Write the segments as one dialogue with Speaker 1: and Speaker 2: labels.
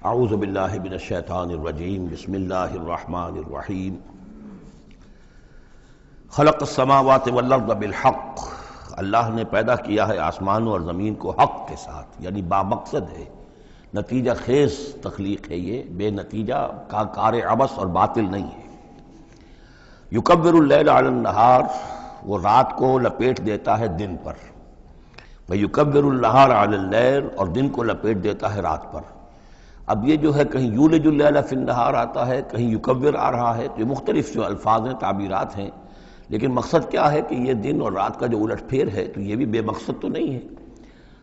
Speaker 1: اعوذ باللہ من الشیطان الرجیم بسم اللہ الرحمن الرحیم خلق السماوات والارض بالحق، اللہ نے پیدا کیا ہے آسمانوں اور زمین کو حق کے ساتھ، یعنی با مقصد ہے، نتیجہ خیز تخلیق ہے، یہ بے نتیجہ کا کار عبث اور باطل نہیں ہے۔ یکبر اللیل علی النہار، وہ رات کو لپیٹ دیتا ہے دن پر، ویکبر النہار علی اللیل، اور دن کو لپیٹ دیتا ہے رات پر۔ اب یہ جو ہے کہیں یولج اللیل فی النہار آتا ہے، کہیں یکبر آ رہا ہے، تو یہ مختلف جو الفاظ ہیں، تعبیرات ہیں، لیکن مقصد کیا ہے کہ یہ دن اور رات کا جو الٹ پھیر ہے تو یہ بھی بے مقصد تو نہیں ہے۔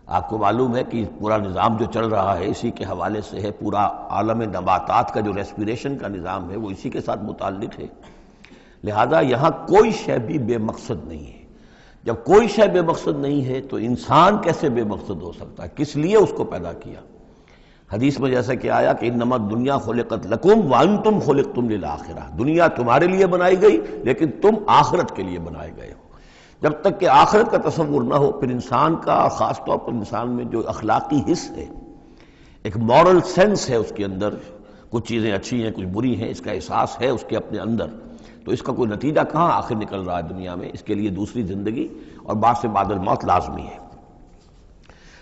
Speaker 1: آپ کو معلوم ہے کہ پورا نظام جو چل رہا ہے اسی کے حوالے سے ہے، پورا عالم نباتات کا جو ریسپیریشن کا نظام ہے وہ اسی کے ساتھ متعلق ہے، لہذا یہاں کوئی شے بھی بے مقصد نہیں ہے۔ جب کوئی شے بے مقصد نہیں ہے تو انسان کیسے بے مقصد ہو سکتا ہے؟ کس لیے اس کو پیدا کیا؟ حدیث میں جیسا کہ آیا کہ انما الدنیا خلقت لکم وانتم خلقتم للآخرہ، دنیا تمہارے لیے بنائی گئی لیکن تم آخرت کے لیے بنائے گئے ہو۔ جب تک کہ آخرت کا تصور نہ ہو پھر انسان کا، خاص طور پر انسان میں جو اخلاقی حص ہے، ایک مورل سینس ہے اس کے اندر، کچھ چیزیں اچھی ہیں کچھ بری ہیں، اس کا احساس ہے اس کے اپنے اندر، تو اس کا کوئی نتیجہ کہاں آخر نکل رہا ہے دنیا میں؟ اس کے لیے دوسری زندگی اور بعد سے بعد الموت لازمی ہے۔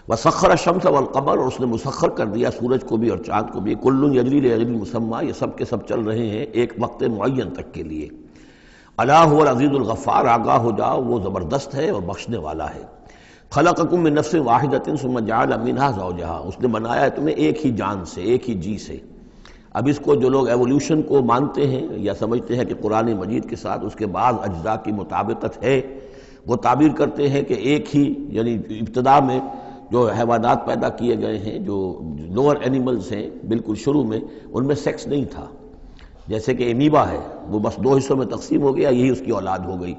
Speaker 1: وسخر الشمس والقمر، اور اس نے مسخر کر دیا سورج کو بھی اور چاند کو بھی، کل یجری لاجل مسمى، یہ سب کے سب چل رہے ہیں ایک وقت معین تک کے لیے۔ الا هو العزیز الغفار، آگاہ ہو جاؤ وہ زبردست ہے اور بخشنے والا ہے۔ خلقکم من نفس واحدۃ ثم جعل منها زوجها، اس نے بنایا ہے تمہیں ایک ہی جان سے، ایک ہی جی سے۔ اب اس کو جو لوگ ایولیوشن کو مانتے ہیں یا سمجھتے ہیں کہ قرآن مجید کے ساتھ اس کے بعض اجزاء کی مطابقت ہے، وہ تعبیر کرتے ہیں کہ ایک ہی، یعنی ابتدا میں جو حیوانات پیدا کیے گئے ہیں، جو لوور اینیملز ہیں بالکل شروع میں، ان میں سیکس نہیں تھا، جیسے کہ امیبا ہے، وہ بس دو حصوں میں تقسیم ہو گیا، یہی اس کی اولاد ہو گئی،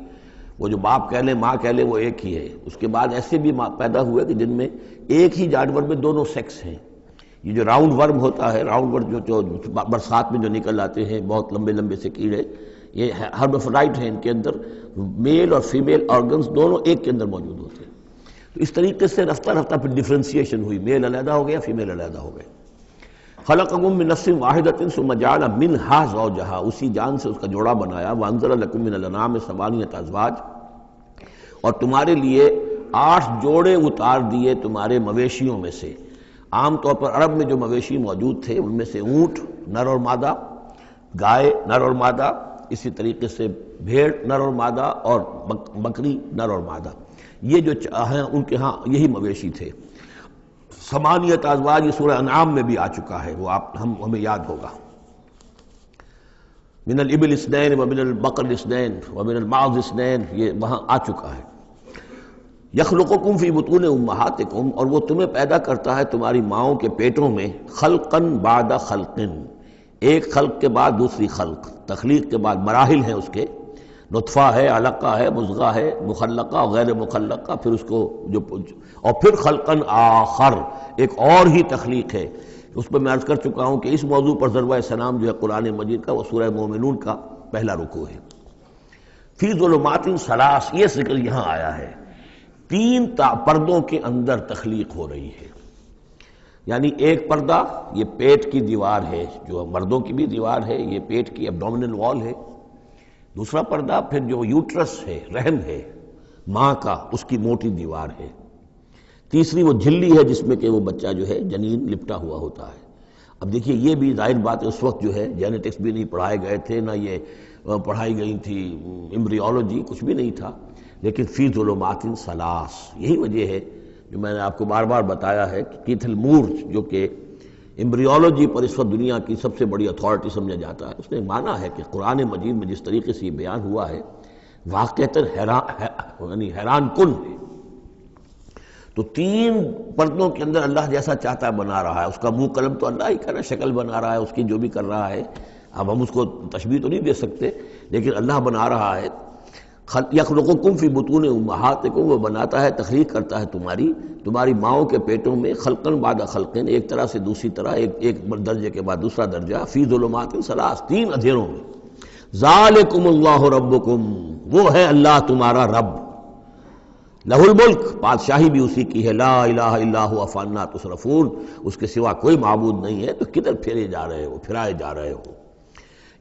Speaker 1: وہ جو باپ کہہ لیں ماں کہہ لیں وہ ایک ہی ہے۔ اس کے بعد ایسے بھی پیدا ہوئے کہ جن میں ایک ہی جانور میں دونوں سیکس ہیں۔ یہ جو راؤنڈ ورم ہوتا ہے، راؤنڈ ورم جو برسات میں جو نکل آتے ہیں بہت لمبے لمبے سے کیڑے، یہ ہرمافرائٹ ہیں، ان کے اندر میل اور فیمیل آرگنز دونوں ایک کے اندر موجود ہوتے ہیں۔ تو اس طریقے سے رفتہ رفتہ پھر ڈیفرینسیشن ہوئی، میل علیحدہ ہو گیا، فیمیل علیحدہ ہو گئے۔ خلقکم من نفس واحدۃ ثم جعل منها زوجها، اسی جان سے اس کا جوڑا بنایا۔ وانزل لکم من الانعام ثمانیۃ ازواج، اور تمہارے لیے 8 جوڑے اتار دیے تمہارے مویشیوں میں سے۔ عام طور پر عرب میں جو مویشی موجود تھے ان میں سے اونٹ نر اور مادہ، گائے نر اور مادہ، اسی طریقے سے بھیڑ نر اور مادہ، اور بکری نر اور مادہ، یہ جو ہیں ان کے ہاں یہی مویشی تھے۔ ثمانیۃ ازواج یہ سورہ انعام میں بھی آ چکا ہے، وہ ہمیں یاد ہوگا۔ من الابل اثنین ومن البقر اثنین ومن المعز اثنین، یہ وہاں آ چکا ہے۔ یخلقکم فی بطون امہاتکم، اور وہ تمہیں پیدا کرتا ہے تمہاری ماؤں کے پیٹوں میں، خلقن بعد خلقن، ایک خلق کے بعد دوسری خلق، تخلیق کے بعد مراحل ہیں اس کے، نطفہ ہے، علقہ ہے، مضغہ ہے، مخلقہ اور غیر مخلقہ، پھر اس کو اور پھر خلقن آخر، ایک اور ہی تخلیق ہے۔ اس میں عرض کر چکا ہوں کہ اس موضوع پر ضربہ سلام جو ہے قرآن مجید کا، وہ سورہ مومنون کا پہلا رکوع ہے۔ فی ظلمات ثلاث، یہ ذکر یہاں آیا ہے، 3 پردوں کے اندر تخلیق ہو رہی ہے۔ یعنی ایک پردہ یہ پیٹ کی دیوار ہے، جو مردوں کی بھی دیوار ہے، یہ پیٹ کی ایبڈومینل وال ہے۔ دوسرا پردہ پھر جو یوٹرس ہے، رحم ہے ماں کا، اس کی موٹی دیوار ہے۔ تیسری وہ جھلی ہے جس میں کہ وہ بچہ جو ہے جنین لپٹا ہوا ہوتا ہے۔ اب دیکھیے یہ بھی ظاہر بات ہے، اس وقت جو ہے جینیٹکس بھی نہیں پڑھائے گئے تھے، نہ یہ پڑھائی گئی تھی ایمبریولوجی، کچھ بھی نہیں تھا، لیکن فی ظلمات ثلاث، یہی وجہ ہے جو میں نے آپ کو بار بار بتایا ہے کہ کیتھل مور جو کہ ایمبریولوجی پر اس وقت دنیا کی سب سے بڑی اتھارٹی سمجھا جاتا ہے، اس نے مانا ہے کہ قرآن مجید میں جس طریقے سے یہ بیان ہوا ہے واقعتاً حیران کن ہے۔ تو 3 پردوں کے اندر اللہ جیسا چاہتا ہے بنا رہا ہے، اس کا منہ قلم تو اللہ ہی کر رہا ہے، شکل بنا رہا ہے اس کی جو بھی کر رہا ہے، اب ہم اس کو تشبیہ تو نہیں دے سکتے، لیکن اللہ بنا رہا ہے۔ یخلقکم فی بطون امہاتکم، وہ بناتا ہے، تخلیق کرتا ہے تمہاری ماؤں کے پیٹوں میں، خلقن بعد خلقن، ایک طرح سے دوسری طرح، ایک درجے کے بعد دوسرا درجہ، فی ظلمات ثلاث، 3 اندھیروں میں۔ ذالکم اللہ ربکم، وہ ہے اللہ تمہارا رب۔ لہ الملک، بادشاہی بھی اسی کی ہے، لا الہ الا هو فانا تصرفون، اس کے سوا کوئی معبود نہیں ہے، تو کدھر پھیرے جا رہے ہو، پھرائے جا رہے ہو۔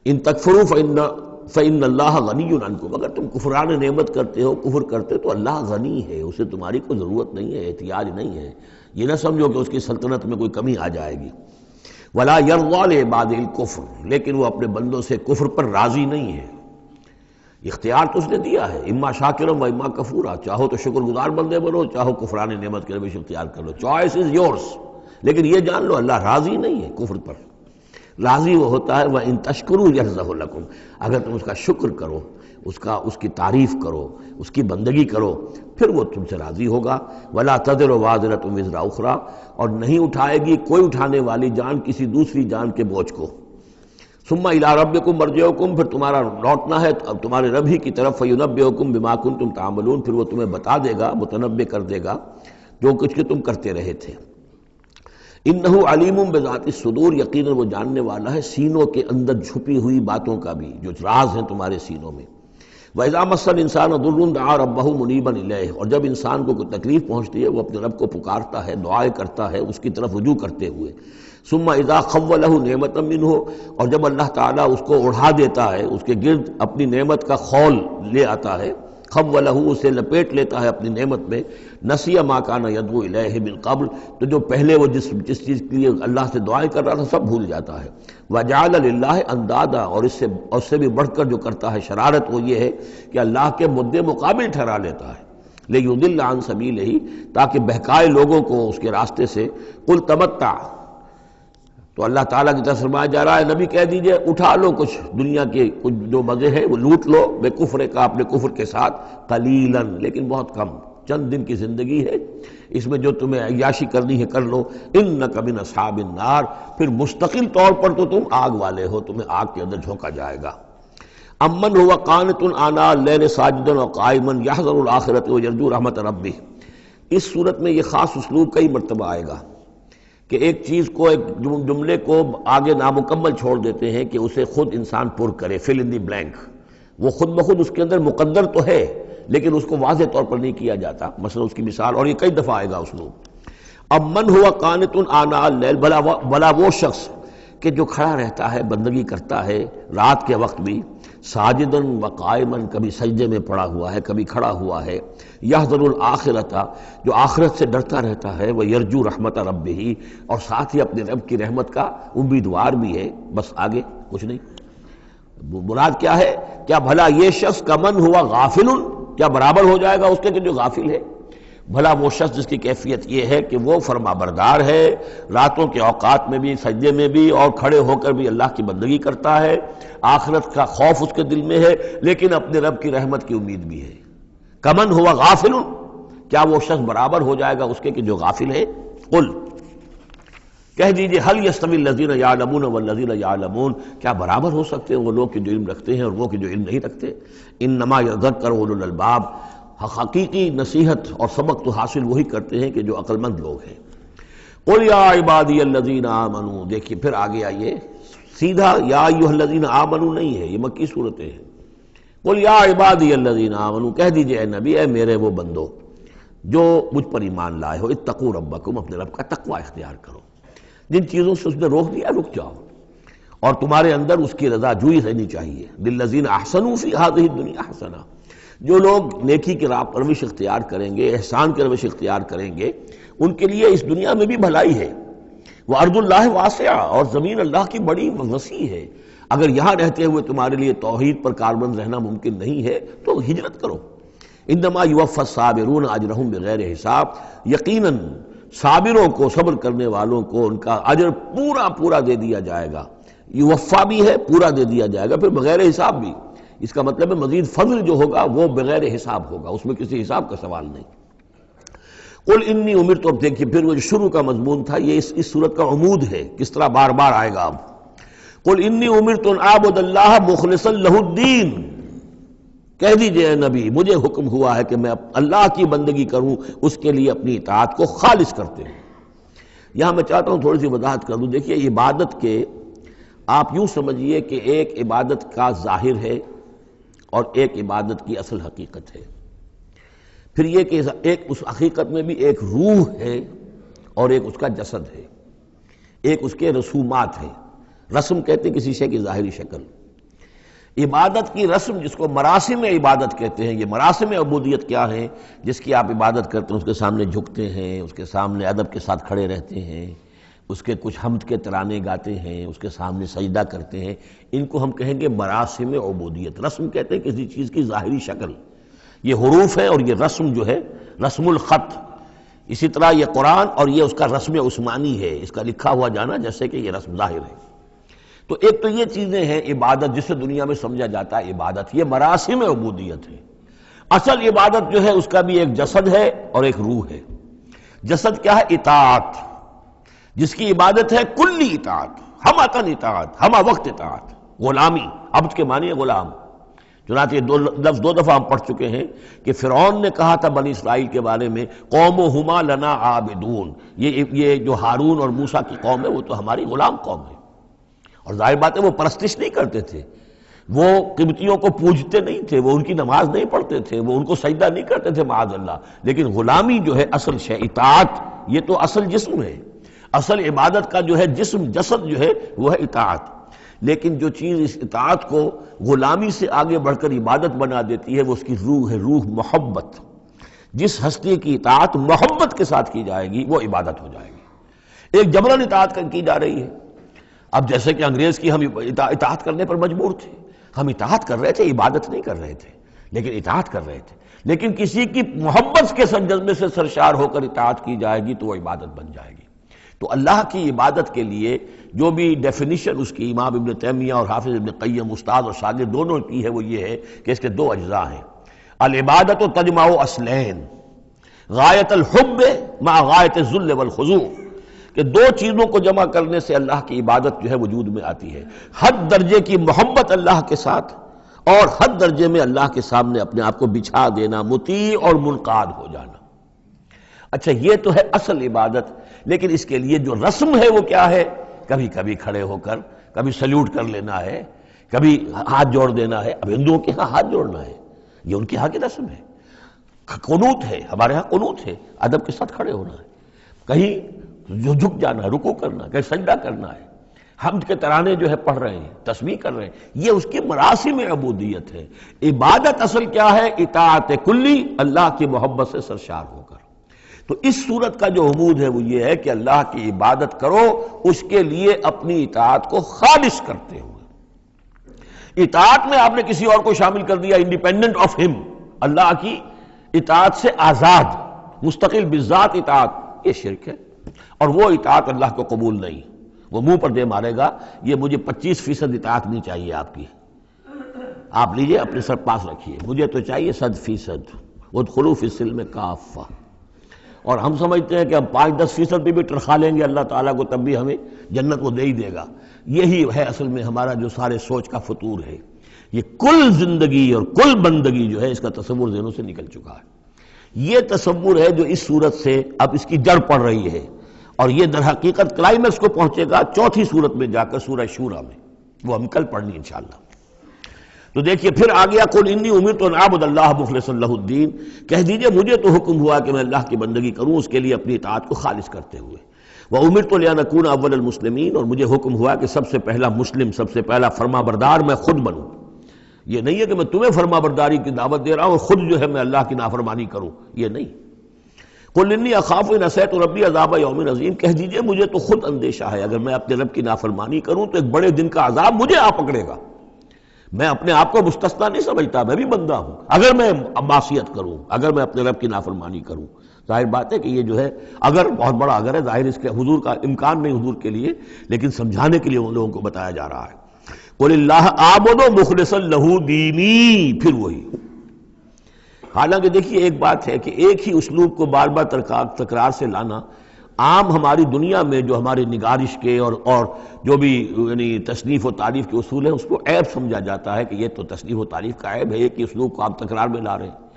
Speaker 1: ان تکفروا فإن اللہ غنی عنکم، اگر تم کفران نعمت کرتے ہو، کفر کرتے ہو، تو اللہ غنی ہے، اسے تمہاری کوئی ضرورت نہیں ہے، احتیاج نہیں ہے، یہ نہ سمجھو کہ اس کی سلطنت میں کوئی کمی آ جائے گی۔ ولا یرضی لعبادہ الکفر، لیکن وہ اپنے بندوں سے کفر پر راضی نہیں ہے۔ اختیار تو اس نے دیا ہے، اما شاکرا و اما کفورا، چاہو تو شکر گزار بندے بنو، چاہو کفران نعمت کے روش اختیار کر لو، چوائس از یورس، لیکن یہ جان لو اللہ راضی نہیں ہے کفر پر، راضی وہ ہوتا ہے وَإِن تَشْكُرُوا يَرْضَهُ لَكُمْ، اگر تم اس کا شکر کرو، اس کی تعریف کرو، اس کی بندگی کرو، پھر وہ تم سے راضی ہوگا۔ وَلَا تَزِرُ وَازِرَةٌ وِزْرَ أُخْرَىٰ، اور نہیں اٹھائے گی کوئی اٹھانے والی جان کسی دوسری جان کے بوجھ کو۔ ثُمَّ إِلَىٰ رَبِّكُمْ مَرْجِعُكُمْ، پھر تمہارا لوٹنا ہے اب تمہارے رب ہی کی طرف، فَيُنَبِّئُكُمْ بِمَا كُنتُمْ تَعْمَلُونَ، پھر وہ تمہیں بتا دے گا، متنبع کر دے گا جو کچھ کہ تم کرتے رہے تھے۔ انہ علیم بذات الصدور، یقیناً وہ جاننے والا ہے سینوں کے اندر چھپی ہوئی باتوں کا بھی، جو راز ہیں تمہارے سینوں میں۔ وَإِذَا مَسَّ الْإِنسَانَ ضُرٌّ دَعَا رَبَّهُ مُنِيبًا إِلَيْهِ، اور جب انسان کو کوئی تکلیف پہنچتی ہے وہ اپنے رب کو پکارتا ہے، دعائیں کرتا ہے اس کی طرف رجوع کرتے ہوئے۔ ثُمَّ إِذَا خَوَّلَهُ نِعْمَةً مِّنْهُ، اور جب اللہ تعالیٰ اس کو اڑا دیتا ہے، اس کے گرد اپنی نعمت کا خول لے آتا ہے، خولہ، اسے لپیٹ لیتا ہے اپنی نعمت میں، نسی ما کان یدعو الیہ من قبل، تو جو پہلے وہ جس چیز کے لیے اللہ سے دعائیں کر رہا تھا سب بھول جاتا ہے۔ وجعل للہ اندادا، اور اس سے بھی بڑھ کر جو کرتا ہے شرارت وہ یہ ہے کہ اللہ کے مدے مقابل ٹھہرا لیتا ہے، لیضل عن سبیلہ، تاکہ بہکائے لوگوں کو اس کے راستے سے۔ قل تمتع، تو اللہ تعالیٰ کی طرف فرمایا جا رہا ہے نبی کہہ دیجئے اٹھا لو کچھ دنیا کے کچھ جو مزے ہیں وہ لوٹ لو، بے کفر کا، اپنے کفر کے ساتھ، قلیلاً، لیکن بہت کم، چند دن کی زندگی ہے، اس میں جو تمہیں عیاشی کرنی ہے کر لو۔ انک من اصحاب النار، پھر مستقل طور پر تو تم آگ والے ہو، تمہیں آگ کے اندر جھونکا جائے گا۔ امن هو قانت آناء اللیل ساجدا وقائما یحذر الآخرۃ ویرجو رحمت ربہ، اس صورت میں یہ خاص اسلوب کئی مرتبہ آئے گا کہ ایک چیز کو، ایک جملے کو آگے نامکمل چھوڑ دیتے ہیں کہ اسے خود انسان پر کرے، فل ان دی بلینک، وہ خود بخود اس کے اندر مقدر تو ہے لیکن اس کو واضح طور پر نہیں کیا جاتا، مثلا اس کی مثال، اور یہ کئی دفعہ آئے گا اسلوب۔ اب من ہوا قانت آناء اللیل، بھلا وہ شخص کہ جو کھڑا رہتا ہے، بندگی کرتا ہے رات کے وقت بھی، ساجدن و قائمن، کبھی سجدے میں پڑا ہوا ہے کبھی کھڑا ہوا ہے، یحذر الآخرۃ، جو آخرت سے ڈرتا رہتا ہے، وہ یرجو رحمت ربہ، اور ساتھ ہی اپنے رب کی رحمت کا امیدوار بھی ہے، بس آگے کچھ نہیں۔ مراد کیا ہے؟ کیا بھلا یہ شخص کمن ہوا غافل، کیا برابر ہو جائے گا اس کے کہ جو غافل ہے؟ بھلا وہ شخص جس کی کیفیت یہ ہے کہ وہ فرما بردار ہے، راتوں کے اوقات میں بھی، سجدے میں بھی، اور کھڑے ہو کر بھی اللہ کی بندگی کرتا ہے، آخرت کا خوف اس کے دل میں ہے، لیکن اپنے رب کی رحمت کی امید بھی ہے۔ کمن ہوا غافل، کیا وہ شخص برابر ہو جائے گا اس کے کہ جو غافل ہے؟ قل، کہہ دیجئے حل یستوی الذین یعلمون والذین یعلمون، کیا برابر ہو سکتے ہیں وہ لوگ کہ جو علم رکھتے ہیں اور وہ کہ جو علم نہیں رکھتے؟ انما یذکر اولو الالباب، حقیقی نصیحت اور سبق تو حاصل وہی کرتے ہیں کہ جو عقل مند لوگ ہیں۔ قل یا عبادی الذین آمنوا، دیکھیے پھر آگے آئیے، سیدھا یا ایھا الذین آمنوا نہیں ہے، یہ مکی صورتیں ہیں۔ قل یا عبادی الذین آمنوا، کہہ دیجئے اے نبی، اے میرے وہ بندو جو مجھ پر ایمان لائے ہو، اتقوا ربکم، اپنے رب کا تقوی اختیار کرو، جن چیزوں سے اس نے روک دیا رک جاؤ، اور تمہارے اندر اس کی رضا جوئی رہنی چاہیے۔ للذین احسنوا فی ہذہ الدنیا حسنہ، جو لوگ نیکی کی راہ پر روش اختیار کریں گے، احسان کی روش اختیار کریں گے، ان کے لیے اس دنیا میں بھی بھلائی ہے۔ وارض اللہ واسعہ، اور زمین اللہ کی بڑی وسیع ہے، اگر یہاں رہتے ہوئے تمہارے لیے توحید پر کاربند رہنا ممکن نہیں ہے تو ہجرت کرو۔ انما یوفی الصابرون اجرہم بغیر حساب، یقیناً صابروں کو، صبر کرنے والوں کو ان کا اجر پورا پورا دے دیا جائے گا، یوفا بھی ہے، پورا دے دیا جائے گا، پھر بغیر حساب بھی، اس کا مطلب ہے مزید فضل جو ہوگا وہ بغیر حساب ہوگا، اس میں کسی حساب کا سوال نہیں۔ قل انی امرت، اب دیکھیے پھر وہ جو شروع کا مضمون تھا یہ اس صورت کا عمود ہے، کس طرح بار بار آئے گا اب۔ قل انی امرت ان اعبد اللہ مخلصا لہ الدین، کہہ دیجئے اے نبی مجھے حکم ہوا ہے کہ میں اللہ کی بندگی کروں، اس کے لیے اپنی اطاعت کو خالص کرتے ہیں۔ یہاں میں چاہتا ہوں تھوڑی سی وضاحت کر دوں، دیکھیے عبادت کے آپ یوں سمجھیے کہ ایک عبادت کا ظاہر ہے اور ایک عبادت کی اصل حقیقت ہے۔ پھر یہ کہ ایک اس حقیقت میں بھی ایک روح ہے اور ایک اس کا جسد ہے، ایک اس کے رسومات ہیں۔ رسم کہتے ہیں کسی شے کی ظاہری شکل۔ عبادت کی رسم جس کو مراسم عبادت کہتے ہیں، یہ مراسم عبودیت کیا ہیں؟ جس کی آپ عبادت کرتے ہیں، اس کے سامنے جھکتے ہیں، اس کے سامنے ادب کے ساتھ کھڑے رہتے ہیں، اس کے کچھ حمد کے ترانے گاتے ہیں، اس کے سامنے سجدہ کرتے ہیں، ان کو ہم کہیں گے مراسم عبودیت۔ رسم کہتے ہیں کسی چیز کی ظاہری شکل، یہ حروف ہے، اور یہ رسم جو ہے رسم الخط۔ اسی طرح یہ قرآن اور یہ اس کا رسم عثمانی ہے، اس کا لکھا ہوا جانا جیسے کہ یہ رسم ظاہر ہے۔ تو ایک تو یہ چیزیں ہیں عبادت، جسے دنیا میں سمجھا جاتا ہے عبادت، یہ مراسم عبودیت ہے۔ اصل عبادت جو ہے اس کا بھی ایک جسد ہے اور ایک روح ہے۔ جسد کیا ہے؟ اطاعت، جس کی عبادت ہے کلی اطاعت، ہمہ اطاعت، ہمہ وقت اطاعت، غلامی۔ عبد کے معنی ہے غلام۔ چنانچہ یہ لفظ دو دفعہ ہم پڑھ چکے ہیں کہ فرعون نے کہا تھا بنی اسرائیل کے بارے میں قومہما لنا عابدون، یہ جو ہارون اور موسیٰ کی قوم ہے وہ تو ہماری غلام قوم ہے۔ اور ظاہر بات ہے وہ پرستش نہیں کرتے تھے، وہ قبطیوں کو پوجتے نہیں تھے، وہ ان کی نماز نہیں پڑھتے تھے، وہ ان کو سجدہ نہیں کرتے تھے معاذ اللہ، لیکن غلامی جو ہے اصل شے، اطاعت، یہ تو اصل جسم ہے۔ اصل عبادت کا جو ہے جسم، جسد جو ہے وہ ہے اطاعت۔ لیکن جو چیز اس اطاعت کو غلامی سے آگے بڑھ کر عبادت بنا دیتی ہے وہ اس کی روح ہے، روح محبت۔ جس ہستی کی اطاعت محبت کے ساتھ کی جائے گی وہ عبادت ہو جائے گی۔ ایک جبراً اطاعت کی جا رہی ہے۔ اب جیسے کہ انگریز کی ہم اطاعت کرنے پر مجبور تھے، ہم اطاعت کر رہے تھے، عبادت نہیں کر رہے تھے، لیکن اطاعت کر رہے تھے۔ لیکن کسی کی محبت کے جذبے سے سرشار ہو کر اطاعت کی جائے گی تو وہ عبادت بن جائے گی۔ تو اللہ کی عبادت کے لیے جو بھی ڈیفینیشن اس کی امام ابن تیمیہ اور حافظ ابن قیم، استاد اور شاگرد دونوں کی ہے، وہ یہ ہے کہ اس کے دو اجزاء ہیں۔ العبادت تجمع اصلین، غایت الحب مع غایت الذل والخضوع، کہ دو چیزوں کو جمع کرنے سے اللہ کی عبادت جو ہے وجود میں آتی ہے، حد درجے کی محبت اللہ کے ساتھ اور حد درجے میں اللہ کے سامنے اپنے آپ کو بچھا دینا، مطیع اور منقاد ہو جانا۔ اچھا یہ تو ہے اصل عبادت، لیکن اس کے لیے جو رسم ہے وہ کیا ہے؟ کبھی کبھی کھڑے ہو کر کبھی سلیوٹ کر لینا ہے، کبھی ہاتھ جوڑ دینا ہے۔ اب ہندوؤں کے ہاں ہاتھ جوڑنا ہے، یہ ان کے ہاں کی رسم ہے۔ قنوت ہے، ہمارے ہاں قنوت ہے، ادب کے ساتھ کھڑے ہونا ہے، کہیں جو جھک جانا ہے، رکوع کرنا ہے، کہیں سجدہ کرنا ہے، حمد کے ترانے جو ہے پڑھ رہے ہیں، تسبیح کر رہے ہیں، یہ اس کی مراسم عبودیت ہے۔ عبادت اصل کیا ہے؟ اطاعت کلی، اللہ کی محبت سے سرشار ہو کر۔ تو اس صورت کا جو عمود ہے وہ یہ ہے کہ اللہ کی عبادت کرو، اس کے لیے اپنی اطاعت کو خالص کرتے ہوئے۔ اطاعت میں آپ نے کسی اور کو شامل کر دیا، انڈیپینڈنٹ آف ہم، اللہ کی اطاعت سے آزاد، مستقل بالذات اطاعت، یہ شرک ہے، اور وہ اطاعت اللہ کو قبول نہیں۔ وہ منہ پر دے مارے گا، یہ مجھے 25% اطاعت نہیں چاہیے آپ کی، آپ لیجئے اپنے سر پاس رکھیے، مجھے تو چاہیے 100%۔ ادخلوا فی السلم کافہ۔ اور ہم سمجھتے ہیں کہ ہم 5-10% بھی ٹرخا لیں گے اللہ تعالیٰ کو، تب بھی ہمیں جنت وہ دے ہی دے گا۔ یہی ہے اصل میں ہمارا جو سارے سوچ کا فطور ہے۔ یہ کل زندگی اور کل بندگی جو ہے اس کا تصور ذہنوں سے نکل چکا ہے۔ یہ تصور ہے جو اس صورت سے اب اس کی جڑ پڑ رہی ہے، اور یہ در حقیقت کلائمیکس کو پہنچے گا چوتھی صورت میں جا کر، سورہ شورى میں، وہ ہم کل پڑھنی انشاءاللہ۔ تو دیکھیے پھر آ گیا قل انی امرت ان اعبد اللہ مخلصا لہ الدین، کہہ دیجئے مجھے تو حکم ہوا کہ میں اللہ کی بندگی کروں، اس کے لیے اپنی اطاعت کو خالص کرتے ہوئے۔ وامرت لان اکون اول المسلمین، اور مجھے حکم ہوا کہ سب سے پہلا مسلم، سب سے پہلا فرما بردار میں خود بنوں۔ یہ نہیں ہے کہ میں تمہیں فرما برداری کی دعوت دے رہا ہوں اور خود جو ہے میں اللہ کی نافرمانی کروں، یہ نہیں۔ قل انی اخاف ان عصیت ربی عذاب یوم عظیم، کہہ دیجئے مجھے تو خود اندیشہ ہے اگر میں اپنے رب کی نافرمانی کروں تو ایک بڑے دن کا عذاب مجھے آ پکڑے گا۔ میں اپنے آپ کو مستثنیٰ نہیں سمجھتا، میں بھی بندہ ہوں، اگر میں معصیت کروں، اگر میں اپنے رب کی نافرمانی کروں۔ ظاہر بات ہے کہ یہ جو ہے اگر بہت بڑا اگر ہے، ظاہر اس کے حضور کا امکان نہیں حضور کے لیے، لیکن سمجھانے کے لیے ان لوگوں کو بتایا جا رہا ہے۔ قل اللہ اعبد مخلصا لہ دینی، پھر وہی۔ حالانکہ دیکھیے ایک بات ہے کہ ایک ہی اسلوب کو بار بار تکرار سے لانا عام ہماری دنیا میں جو ہماری نگارش کے اور جو بھی یعنی تصنیف و تعریف کے اصول ہیں اس کو عیب سمجھا جاتا ہے کہ یہ تو تصنیف و تعریف کا عیب ہے، ایک ہی اسلوب کو آپ تکرار میں لا رہے ہیں۔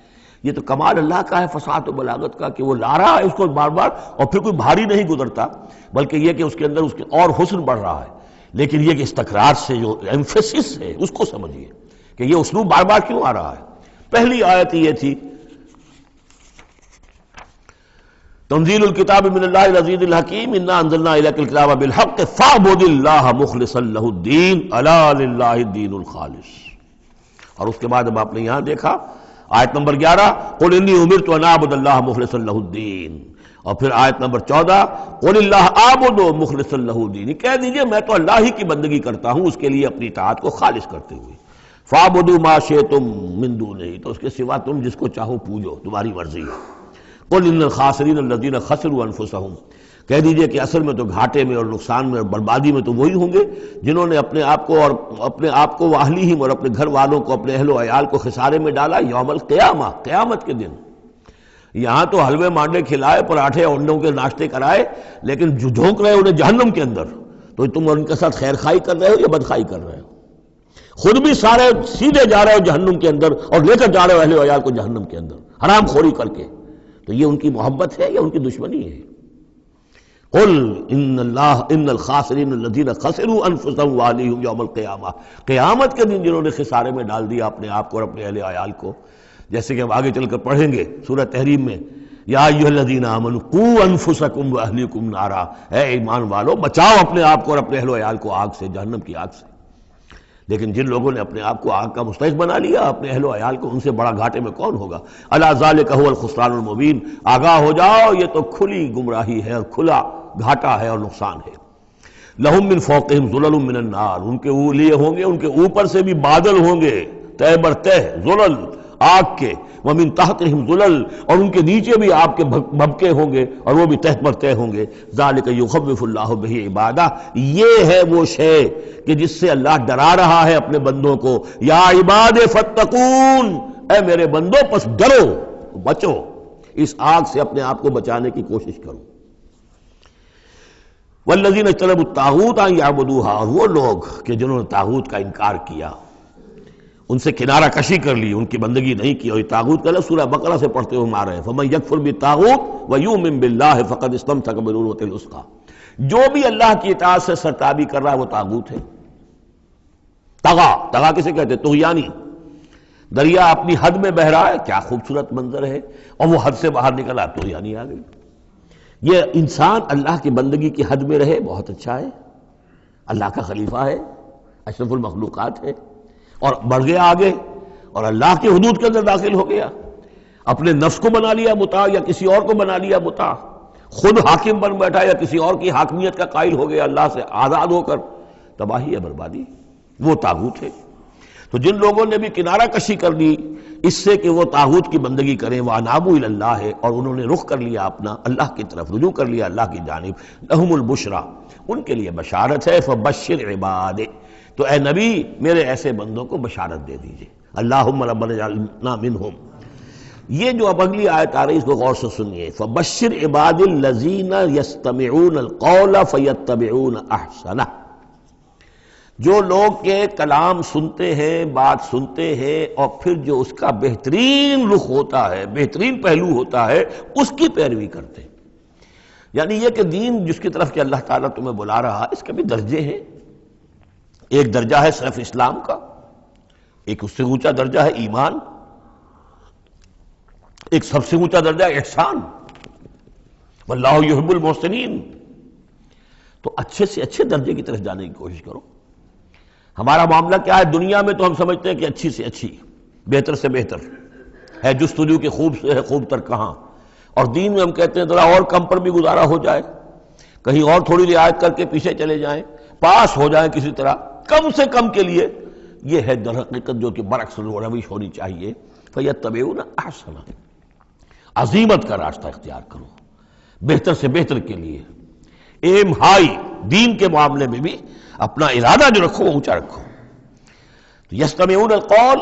Speaker 1: یہ تو کمال اللہ کا ہے، فصاحت و بلاغت کا، کہ وہ لا رہا ہے اس کو بار بار، اور پھر کوئی بھاری نہیں گزرتا، بلکہ یہ کہ اس کے اندر اس کے اور حسن بڑھ رہا ہے۔ لیکن یہ کہ اس تکرار سے جو ایمفیسس ہے اس کو سمجھیے کہ یہ اسلوب بار بار کیوں آ رہا ہے۔ پہلی آیت یہ تھی تنزیل الکتاب من اللہ العزیز الحکیم انا انزلنا الیک الکتاب بالحق فاعبد اللہ مخلصا لہ الدین الا للہ الدین الخالص۔ اور اس کے بعد اب آپ نے یہاں دیکھا آیت نمبر 11 قل انی امرت ان اعبد اللہ مخلصا لہ الدین، اور پھر آیت نمبر 14 قل اللہ اعبد مخلصا لہ الدین، کہہ دیجئے میں تو اللہ ہی کی بندگی کرتا ہوں اس کے لیے اپنی اطاعت کو خالص کرتے ہوئے۔ فاعبدوا ما شئتم من دونہ، تو اس کے سوا تم جس کو چاہو پوجو، تمہاری مرضی ہے۔ قل ان الخاسرین الذین خسروا انفسهم، کہہ دیجئے کہ اصل میں تو گھاٹے میں اور نقصان میں اور بربادی میں تو وہی ہوں گے جنہوں نے اپنے آپ کو واہلیہم اور اپنے گھر والوں کو، اپنے اہل و عیال کو خسارے میں ڈالا یوم القیامہ، قیامت کے دن۔ یہاں تو حلوے مانڈے کھلائے، پراٹھے انڈوں کے ناشتے کرائے، لیکن جو جھونک رہے انہیں جہنم کے اندر، تو تم ان کے ساتھ خیر خائی کر رہے ہو یا بدخائی کر رہے ہو؟ خود بھی سارے سیدھے جا رہے ہو جہنم کے اندر اور لے کر جا رہے ہو اہل و عیال کو جہنم کے اندر حرام خوری کر کے، تو یہ ان کی محبت ہے یا ان کی دشمنی ہے؟ قل ان الخاسرین الذین خسروا انفسهم واہلیہم یوم القیامہ، قیامت کے دن جنہوں نے خسارے میں ڈال دیا اپنے آپ کو اور اپنے اہل عیال کو، جیسے کہ ہم آگے چل کر پڑھیں گے سورہ تحریم میں، یا ایھا الذین آمنوا قوا انفسکم واہلیکم نارا، اے ایمان والو بچاؤ اپنے آپ کو اور اپنے اہل و عیال کو آگ سے، جہنم کی آگ سے۔ لیکن جن لوگوں نے اپنے آپ کو آگ کا مستحق بنا لیا، اپنے اہل و عیال کو، ان سے بڑا گھاٹے میں کون ہوگا؟ الا ذالک هو الخسران المبین، آگاہ ہو جاؤ یہ تو کھلی گمراہی ہے اور کھلا گھاٹا ہے اور نقصان ہے۔ لہم من فوقہم ظلل من النار، ان کے لیے ہوں گے ان کے اوپر سے بھی بادل ہوں گے، تہ بر تہ ظلل آگ کے، ومن تحتہم ظلل، اور ان کے نیچے بھی آگ کے بھبکے ہوں گے اور وہ بھی تہ پر تہ ہوں گے۔ ذالک یخوف اللہ بہ عبادہ، یہ ہے وہ شے کہ جس سے اللہ ڈرا رہا ہے اپنے بندوں کو۔ یا عباد فاتقون، اے میرے بندو پس ڈرو، بچو، اس آگ سے اپنے آپ کو بچانے کی کوشش کرو۔ والذین اجتنبوا الطاغوت ان یعبدوہا، اور وہ لوگ کہ جنہوں نے طاغوت کا انکار کیا، ان سے کنارہ کشی کر لی، ان کی بندگی نہیں کی، اور یہ طاغوت کا لفظ سورہ بقرہ سے پڑھتے ہوئے ہم آ رہے ہیں، فمن یکفر بالطاغوت ویؤمن باللہ فقد استمسک بالعروۃ الوثقی، جو بھی اللہ کی اطاعت سے سرتابی کر رہا ہے وہ طاغوت ہے۔ طغا کسے کہتے ہیں؟ طغیانی، دریا اپنی حد میں بہہ رہا ہے، کیا خوبصورت منظر ہے، اور وہ حد سے باہر نکلا، طغیانی آ گئی۔ یہ انسان اللہ کی بندگی کی حد میں رہے، بہت اچھا ہے، اللہ کا خلیفہ ہے، اشرف المخلوقات ہے، اور بڑھ گیا آگے اور اللہ کی حدود کے اندر داخل ہو گیا، اپنے نفس کو بنا لیا مطاع یا کسی اور کو بنا لیا مطاع، خود حاکم بن بیٹھا یا کسی اور کی حاکمیت کا قائل ہو گیا اللہ سے آزاد ہو کر، تباہی ہے، بربادی، وہ طاغوت ہے۔ تو جن لوگوں نے بھی کنارہ کشی کر لی اس سے کہ وہ طاغوت کی بندگی کریں، وَأَنَابُوا إِلَى اللَّهِ، اور انہوں نے رخ کر لیا اپنا اللہ کی طرف، رجوع کر لیا اللہ کی جانب، لَهُمُ الْبُشْرَى، ان کے لیے بشارت ہے، فَبَشِّرْ عِبَادِ، تو اے نبی میرے ایسے بندوں کو بشارت دے دیجئے، اللہم ربنا اجعلنا منہم۔ یہ جو اب اگلی آیت آ رہی اس کو غور سے سنیے، فَبَشِّرْ عِبَادِ الَّذِينَ يَسْتَمِعُونَ الْقَوْلَ فَيَتَّبِعُونَ أَحْسَنَهُ، جو لوگ کے کلام سنتے ہیں، بات سنتے ہیں، اور پھر جو اس کا بہترین رخ ہوتا ہے، بہترین پہلو ہوتا ہے، اس کی پیروی کرتے ہیں۔ یعنی یہ کہ دین جس کی طرف کہ اللہ تعالیٰ تمہیں بلا رہا، اس کے بھی درجے ہیں۔ ایک درجہ ہے صرف اسلام کا، ایک اس سے اونچا درجہ ہے ایمان، ایک سب سے اونچا درجہ ہے احسان، واللہ یحب المحسنین۔ تو اچھے سے اچھے درجے کی طرف جانے کی کوشش کرو۔ ہمارا معاملہ کیا ہے؟ دنیا میں تو ہم سمجھتے ہیں کہ اچھی سے اچھی، بہتر سے بہتر ہے، جستجو کی خوب سے ہے خوب تر کہاں، اور دین میں ہم کہتے ہیں ذرا اور کم پر بھی گزارا ہو جائے، کہیں اور تھوڑی رعایت کر کے پیچھے چلے جائیں، پاس ہو جائیں کسی طرح، کم سے کم کے لیے۔ یہ ہے در حقیقت جو کہ برعکس روش ہونی چاہیے۔ فَيَتَّبِعُونَ أَحْسَنَهُ، عزیمت کا راستہ اختیار کرو، بہتر سے بہتر کے لیے، ایم ہائی، دین کے معاملے میں بھی اپنا ارادہ جو رکھو وہ اونچا رکھو۔ یستمعون القول،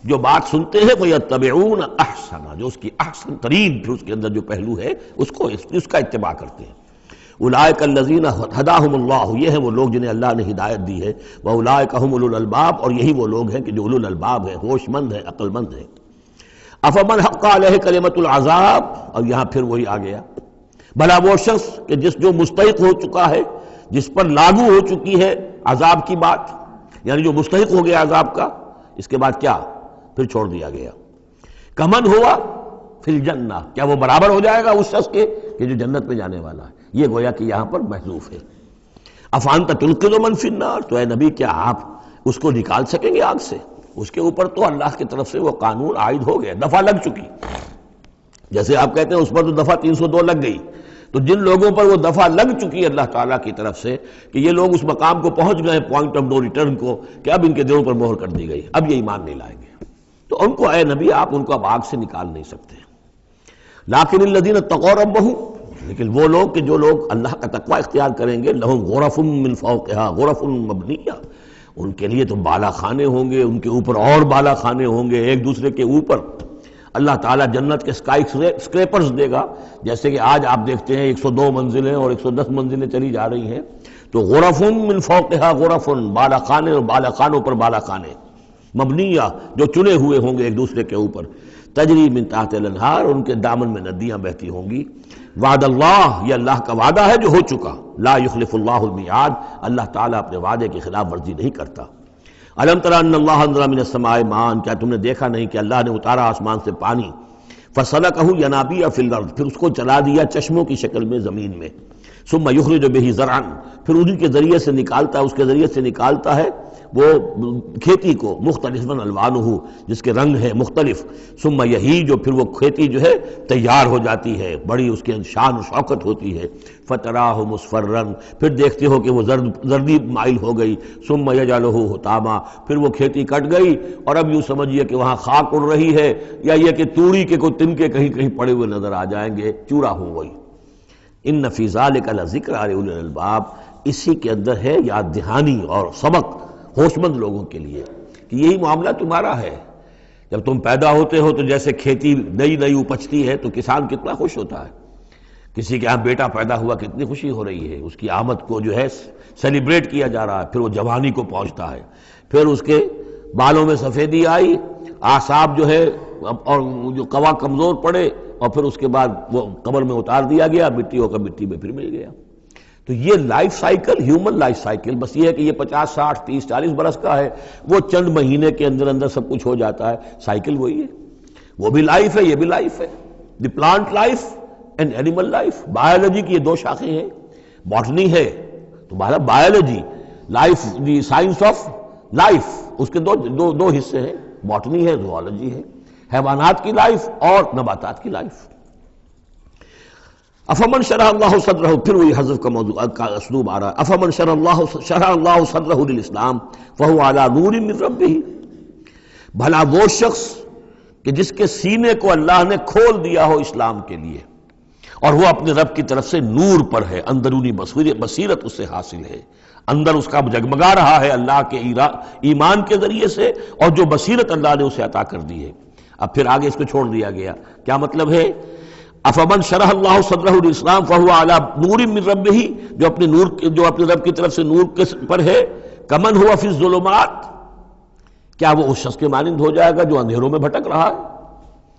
Speaker 1: جو بات سنتے ہیں، فیتبعون احسنہ، جو اس کی احسن ترین پھر اس کے اندر جو پہلو ہے اس کا اتباع کرتے ہیں۔ اولئک الذین ہداہم اللہ، یہ ہیں وہ لوگ جنہیں اللہ نے ہدایت دی ہے، واولئک هم اولو الالباب، اور یہی وہ لوگ ہیں کہ جو اولو الالباب ہیں، ہوش مند ہیں، عقل مند ہیں۔ افمن حق علیہ کلمۃ العذاب، اور یہاں پھر وہی آ گیا، بھلا وہ شخص کہ جو مستحق ہو چکا ہے، جس پر لاگو ہو چکی ہے عذاب کی بات، یعنی جو مستحق ہو گیا عذاب کا، اس کے بعد کیا پھر چھوڑ دیا گیا۔ کمن ہوا فی الجنہ، کیا وہ برابر ہو جائے گا اس شخص کے کہ جو جنت میں جانے والا ہے. یہ گویا کہ یہاں پر محذوف ہے. افانت تلقذ من فی النار، تو اے نبی کیا آپ اس کو نکال سکیں گے آگ سے؟ اس کے اوپر تو اللہ کی طرف سے وہ قانون عائد ہو گیا، دفعہ لگ چکی. جیسے آپ کہتے ہیں اس پر تو دفعہ 302 لگ گئی، تو جن لوگوں پر وہ دفعہ لگ چکی ہے اللہ تعالیٰ کی طرف سے کہ یہ لوگ اس مقام کو پہنچ گئے پوائنٹ آف نو ریٹرن کو، کہ اب ان کے دلوں پر مہر کر دی گئی، اب یہ ایمان نہیں لائیں گے، تو ان کو اے نبی آپ ان کو اب آگ سے نکال نہیں سکتے. لیکن الذین اتقوا ربہم، لیکن وہ لوگ کہ جو لوگ اللہ کا تقوی اختیار کریں گے، لہم غرف من فوقہا غرف مبنیہ، ان کے لیے تو بالا خانے ہوں گے، ان کے اوپر اور بالا خانے ہوں گے ایک دوسرے کے اوپر. اللہ تعالیٰ جنت کے اسکائی اسکریپرز دے گا، جیسے کہ آج آپ دیکھتے ہیں 102 منزلیں اور 110 منزلیں چلی جا رہی ہیں، تو غرف من فوقہا غرف، بالا خانے اور بالا خانوں پر بالا خانے، مبنیہ جو چنے ہوئے ہوں گے ایک دوسرے کے اوپر، تجری من تحت الانہار، ان کے دامن میں ندیاں بہتی ہوں گی. وعد اللہ، یہ اللہ کا وعدہ ہے جو ہو چکا. لا یخلف اللہ المیعاد، اللہ تعالیٰ اپنے وعدے کی خلاف ورزی نہیں کرتا. الم تر ان اللہ انزل من السماء ماء، کیا تم نے دیکھا نہیں کہ اللہ نے اتارا آسمان سے پانی، فسلکہ ینابیع فی الارض، پھر اس کو چلا دیا چشموں کی شکل میں زمین میں. ثم یخرج بہ زرعا، پھر انہی کے ذریعے سے نکالتا ہے، اس کے ذریعے سے نکالتا ہے وہ کھیتی کو، مختلف الوانہ، جس کے رنگ ہیں مختلف. ثم یہی، جو پھر وہ کھیتی جو ہے تیار ہو جاتی ہے، بڑی اس کے شان و شوکت ہوتی ہے. فتراہ مصفرا، پھر دیکھتے ہو کہ وہ زردی مائل ہو گئی. ثم یجعلہ حطاما، پھر وہ کھیتی کٹ گئی اور اب یوں سمجھیے کہ وہاں خاک اڑ رہی ہے، یا یہ کہ توڑی کے کوئی تنکے کہیں کہیں پڑے ہوئے نظر آ جائیں گے، چورا ہو گئی. ان فی ذلک لذکر لأولی الالباب، اسی کے اندر ہے یاد دہانی اور سبق ہوش مند لوگوں کے لیے کہ یہی معاملہ تمہارا ہے. جب تم پیدا ہوتے ہو تو جیسے کھیتی نئی نئی اپجتی ہے تو کسان کتنا خوش ہوتا ہے. کسی کے ہاں بیٹا پیدا ہوا کتنی خوشی ہو رہی ہے، اس کی آمد کو جو ہے سیلیبریٹ کیا جا رہا ہے. پھر وہ جوانی کو پہنچتا ہے، پھر اس کے بالوں میں سفیدی آئی، اعصاب جو ہے اور جو قوا کمزور پڑے، اور پھر اس کے بعد وہ قبر میں اتار دیا گیا، مٹی ہو کر مٹی میں پھر مل گیا. تو یہ life cycle, human life cycle, بس یہ ہے کہ یہ 50 60 30 40 برس کا ہے، وہ چند مہینے کے اندر اندر سب کچھ ہو جاتا ہے. سائیکل وہی ہے، وہ بھی لائف ہے، یہ بھی لائف ہے. The plant life and animal life. Biology کی یہ دو شاخیں ہیں، باٹنی ہے تمہارا biology, life the science of life, اس کے دو حصے ہیں، باٹنی ہے، زوالوجی ہے، حیوانات کی لائف اور نباتات کی لائف. افمن شرح اللہ صدرہ، پھر وہی حذف کا موضوع کا اسلوب آ رہا ہے. افمن شرح اللہ صدرہ للاسلام فہو علی نور من ربہ، بھلا وہ شخص کہ جس کے سینے کو اللہ نے کھول دیا ہو اسلام کے لیے، اور وہ اپنے رب کی طرف سے نور پر ہے، اندرونی بصیرت اس سے حاصل ہے، اندر اس کا جگمگا رہا ہے اللہ کے ایمان کے ذریعے سے، اور جو بصیرت اللہ نے اسے عطا کر دی ہے. اب پھر آگے اس کو چھوڑ دیا گیا. کیا مطلب ہے؟ افمن شرح اللہ صدرہ للاسلام فہو علی نور من ربہ، جو اپنے رب کی طرف سے نور کے پر ہے. کمن ہوا فی الظلمات، کیا وہ اس شخص کے مانند ہو جائے گا جو اندھیروں میں بھٹک رہا ہے؟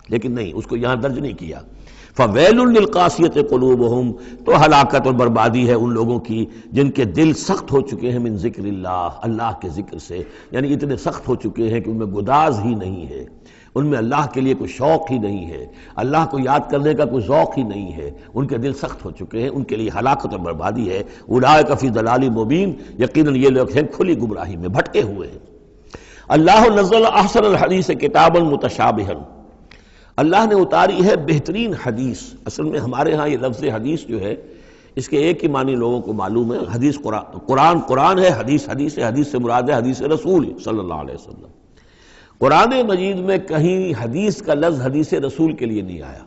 Speaker 1: لیکن نہیں، اس کو یہاں درج نہیں کیا. فویل للقاسیۃ قلوبہم، تو ہلاکت اور بربادی ہے ان لوگوں کی جن کے دل سخت ہو چکے ہیں من ذکر اللہ، اللہ کے ذکر سے، یعنی اتنے سخت ہو چکے ہیں کہ ان میں گداز ہی نہیں ہے، ان میں اللہ کے لیے کوئی شوق ہی نہیں ہے، اللہ کو یاد کرنے کا کوئی ذوق ہی نہیں ہے، ان کے دل سخت ہو چکے ہیں، ان کے لیے ہلاکت اور بربادی ہے. اولئک فی ضلال مبین، یقیناً یہ لوگ ہیں کھلی گمراہی میں بھٹکے ہوئے ہیں. اللہ نزل احسن الحدیث کتابا متشابہا، اللہ نے اتاری ہے بہترین حدیث. اصل میں ہمارے ہاں یہ لفظ حدیث جو ہے اس کے ایک ہی معنی لوگوں کو معلوم ہے. حدیث قرآن ہے، حدیث ہے، حدیث سے مراد ہے حدیث رسول صلی اللہ علیہ وسلم. قرآن مجید میں کہیں حدیث کا لفظ حدیث رسول کے لیے نہیں آیا.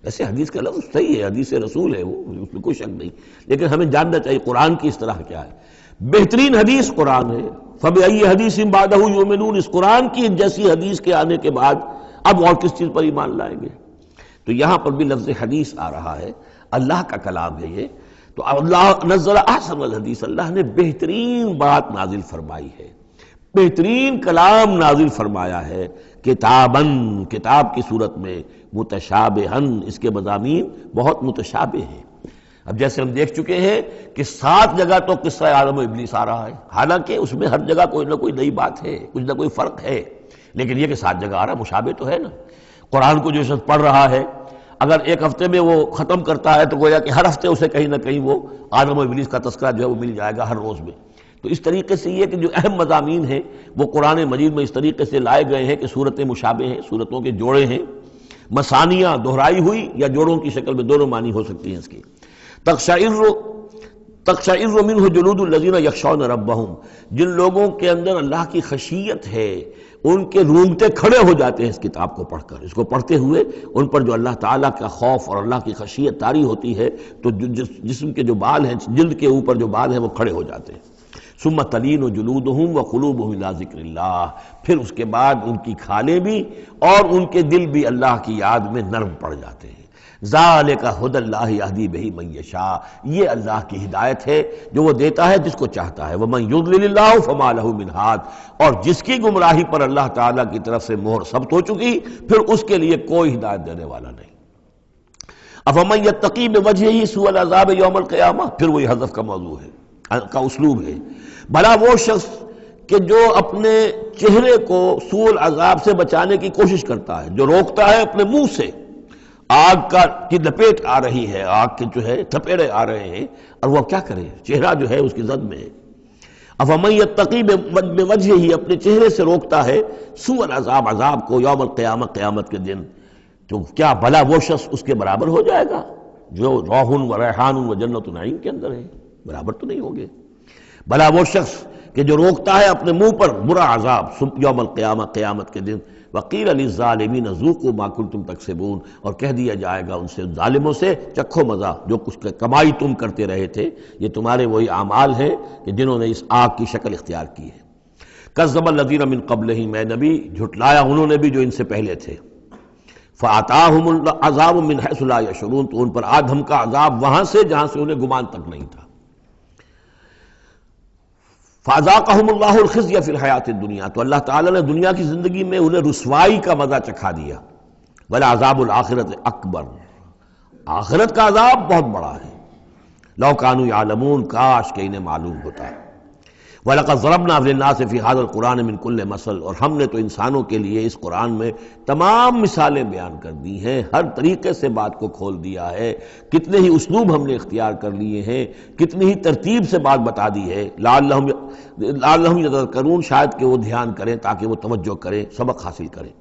Speaker 1: ایسے حدیث کا لفظ صحیح ہے، حدیث رسول ہے، وہ اس میں کوئی شک نہیں، لیکن ہمیں جاننا چاہیے قرآن کی اصطلاح کیا ہے. بہترین حدیث قرآن ہے. فبأي حدیث بعدہ یؤمنون، اس قرآن کی جیسی حدیث کے آنے کے بعد اب اور کس چیز پر ایمان لائیں گے؟ تو یہاں پر بھی لفظ حدیث آ رہا ہے، اللہ کا کلام ہے یہ. تو اللہ نزل احسن الحدیث، اللہ نے بہترین بات نازل فرمائی ہے، بہترین کلام نازل فرمایا ہے. کتاباً، کتاب کی صورت میں، متشابہاً، اس کے مضامین بہت متشابہ ہیں. اب جیسے ہم دیکھ چکے ہیں کہ 7 جگہ تو قصہ آدم و ابلیس آ رہا ہے، حالانکہ اس میں ہر جگہ کوئی نہ کوئی نئی بات ہے، کچھ نہ کوئی فرق ہے، لیکن یہ کہ 7 جگہ آ رہا، مشابہ تو ہے نا. قرآن کو جو شخص پڑھ رہا ہے، اگر ایک ہفتے میں وہ ختم کرتا ہے تو گویا کہ ہر ہفتے اسے کہیں نہ کہیں وہ آدم و ابلیس کا تذکرہ جو ہے وہ مل جائے گا ہر روز میں۔ تو اس طریقے سے یہ کہ جو اہم مضامین ہیں وہ قرآن مجید میں اس طریقے سے لائے گئے ہیں کہ صورتیں مشابہ ہیں، صورتوں کے جوڑے ہیں، مثانیہ دہرائی ہوئی یا جوڑوں کی شکل میں دونوں معنی ہو سکتی ہیں اس کی۔ تقشعر منہ جلود الذین یخشون ربہم، جن لوگوں کے اندر اللہ کی خشیت ہے ان کے رونگٹے کھڑے ہو جاتے ہیں اس کتاب کو پڑھ کر، اس کو پڑھتے ہوئے ان پر جو اللہ تعالیٰ کا خوف اور اللہ کی خشیت طاری ہوتی ہے تو جسم کے جو بال ہیں، جلد کے اوپر جو بال ہیں وہ کھڑے ہو جاتے ہیں۔ ثم تلین جلودہم وقلوبہم الی ذکر اللہ، پھر اس کے بعد ان کی کھالیں بھی اور ان کے دل بھی اللہ کی یاد میں نرم پڑ جاتے ہیں۔ ذالک ھدی اللہ یہدی بہ من یشاء، یہ اللہ کی ہدایت ہے جو وہ دیتا ہے جس کو چاہتا ہے۔ ومن یضلل اللہ فما لہ من ہاد، اور جس کی گمراہی پر اللہ تعالیٰ کی طرف سے مہر ثبت ہو چکی پھر اس کے لیے کوئی ہدایت دینے والا نہیں۔ افمن یتقی بوجہہ سوء العذاب یوم القیامہ، پھر وہی حذف کا موضوع ہے، کا اسلوب ہے۔ بھلا وہ شخص کہ جو اپنے چہرے کو سوء العذاب سے بچانے کی کوشش کرتا ہے، جو روکتا ہے اپنے منہ سے، آگ کی لپیٹ آ رہی ہے، آگ کے جو ہے تھپیڑے آ رہے ہیں، اور وہ کیا کرے، چہرہ جو ہے اس کی زد میں ہے۔ افمن یتقی بوجہہ، اپنے چہرے سے روکتا ہے سوء العذاب، عذاب کو، یوم القیامہ، قیامت کے دن، تو کیا بھلا وہ شخص اس کے برابر ہو جائے گا جو روح و ریحان و جنت نعیم کے اندر ہے؟ برابر تو نہیں ہوگے۔ بھلا وہ شخص کہ جو روکتا ہے اپنے منہ پر برا عذاب یوم القیامہ، قیامت کے دن، وقیل للظالمین ذوقوا ما کنتم تکسبون، اور کہہ دیا جائے گا ان سے، ظالموں سے، چکھو مزہ جو کچھ کمائی تم کرتے رہے تھے، یہ تمہارے وہی اعمال ہیں کہ جنہوں نے اس آگ کی شکل اختیار کی ہے۔ کذب الذین من قبلہم، میں نبی جھٹلایا انہوں نے بھی جو ان سے پہلے تھے۔ فآتاہم العذاب من حیث لا یشعرون، تو ان پر آ دھمکا عذاب وہاں سے جہاں سے انہیں گمان تک نہیں تھا۔ فَأَذَاقَهُمُ اللَّهُ الْخِزْيَ فِي الْحَيَاةِ الدُّنْيَا، تو اللہ تعالیٰ نے دنیا کی زندگی میں انہیں رسوائی کا مزہ چکھا دیا۔ وَلَعَذَابُ الْآخِرَةِ أَكْبَرُ، آخرت کا عذاب بہت بڑا ہے۔ لَوْ كَانُوا يَعْلَمُونَ، کاش کہ انہیں معلوم ہوتا ہے۔ وَلَقَدْ ضَرَبْنَا لِلنَّاسِ فِي هَذَا الْقُرْآنِ مِنْ كُلِّ مَثَلٍ، اور ہم نے تو انسانوں کے لیے اس قرآن میں تمام مثالیں بیان کر دی ہیں، ہر طریقے سے بات کو کھول دیا ہے، کتنے ہی اسلوب ہم نے اختیار کر لیے ہیں، کتنی ہی ترتیب سے بات بتا دی ہے، لعلہم یتذکرون، شاید کہ وہ دھیان کریں، تاکہ وہ توجہ کریں، سبق حاصل کریں۔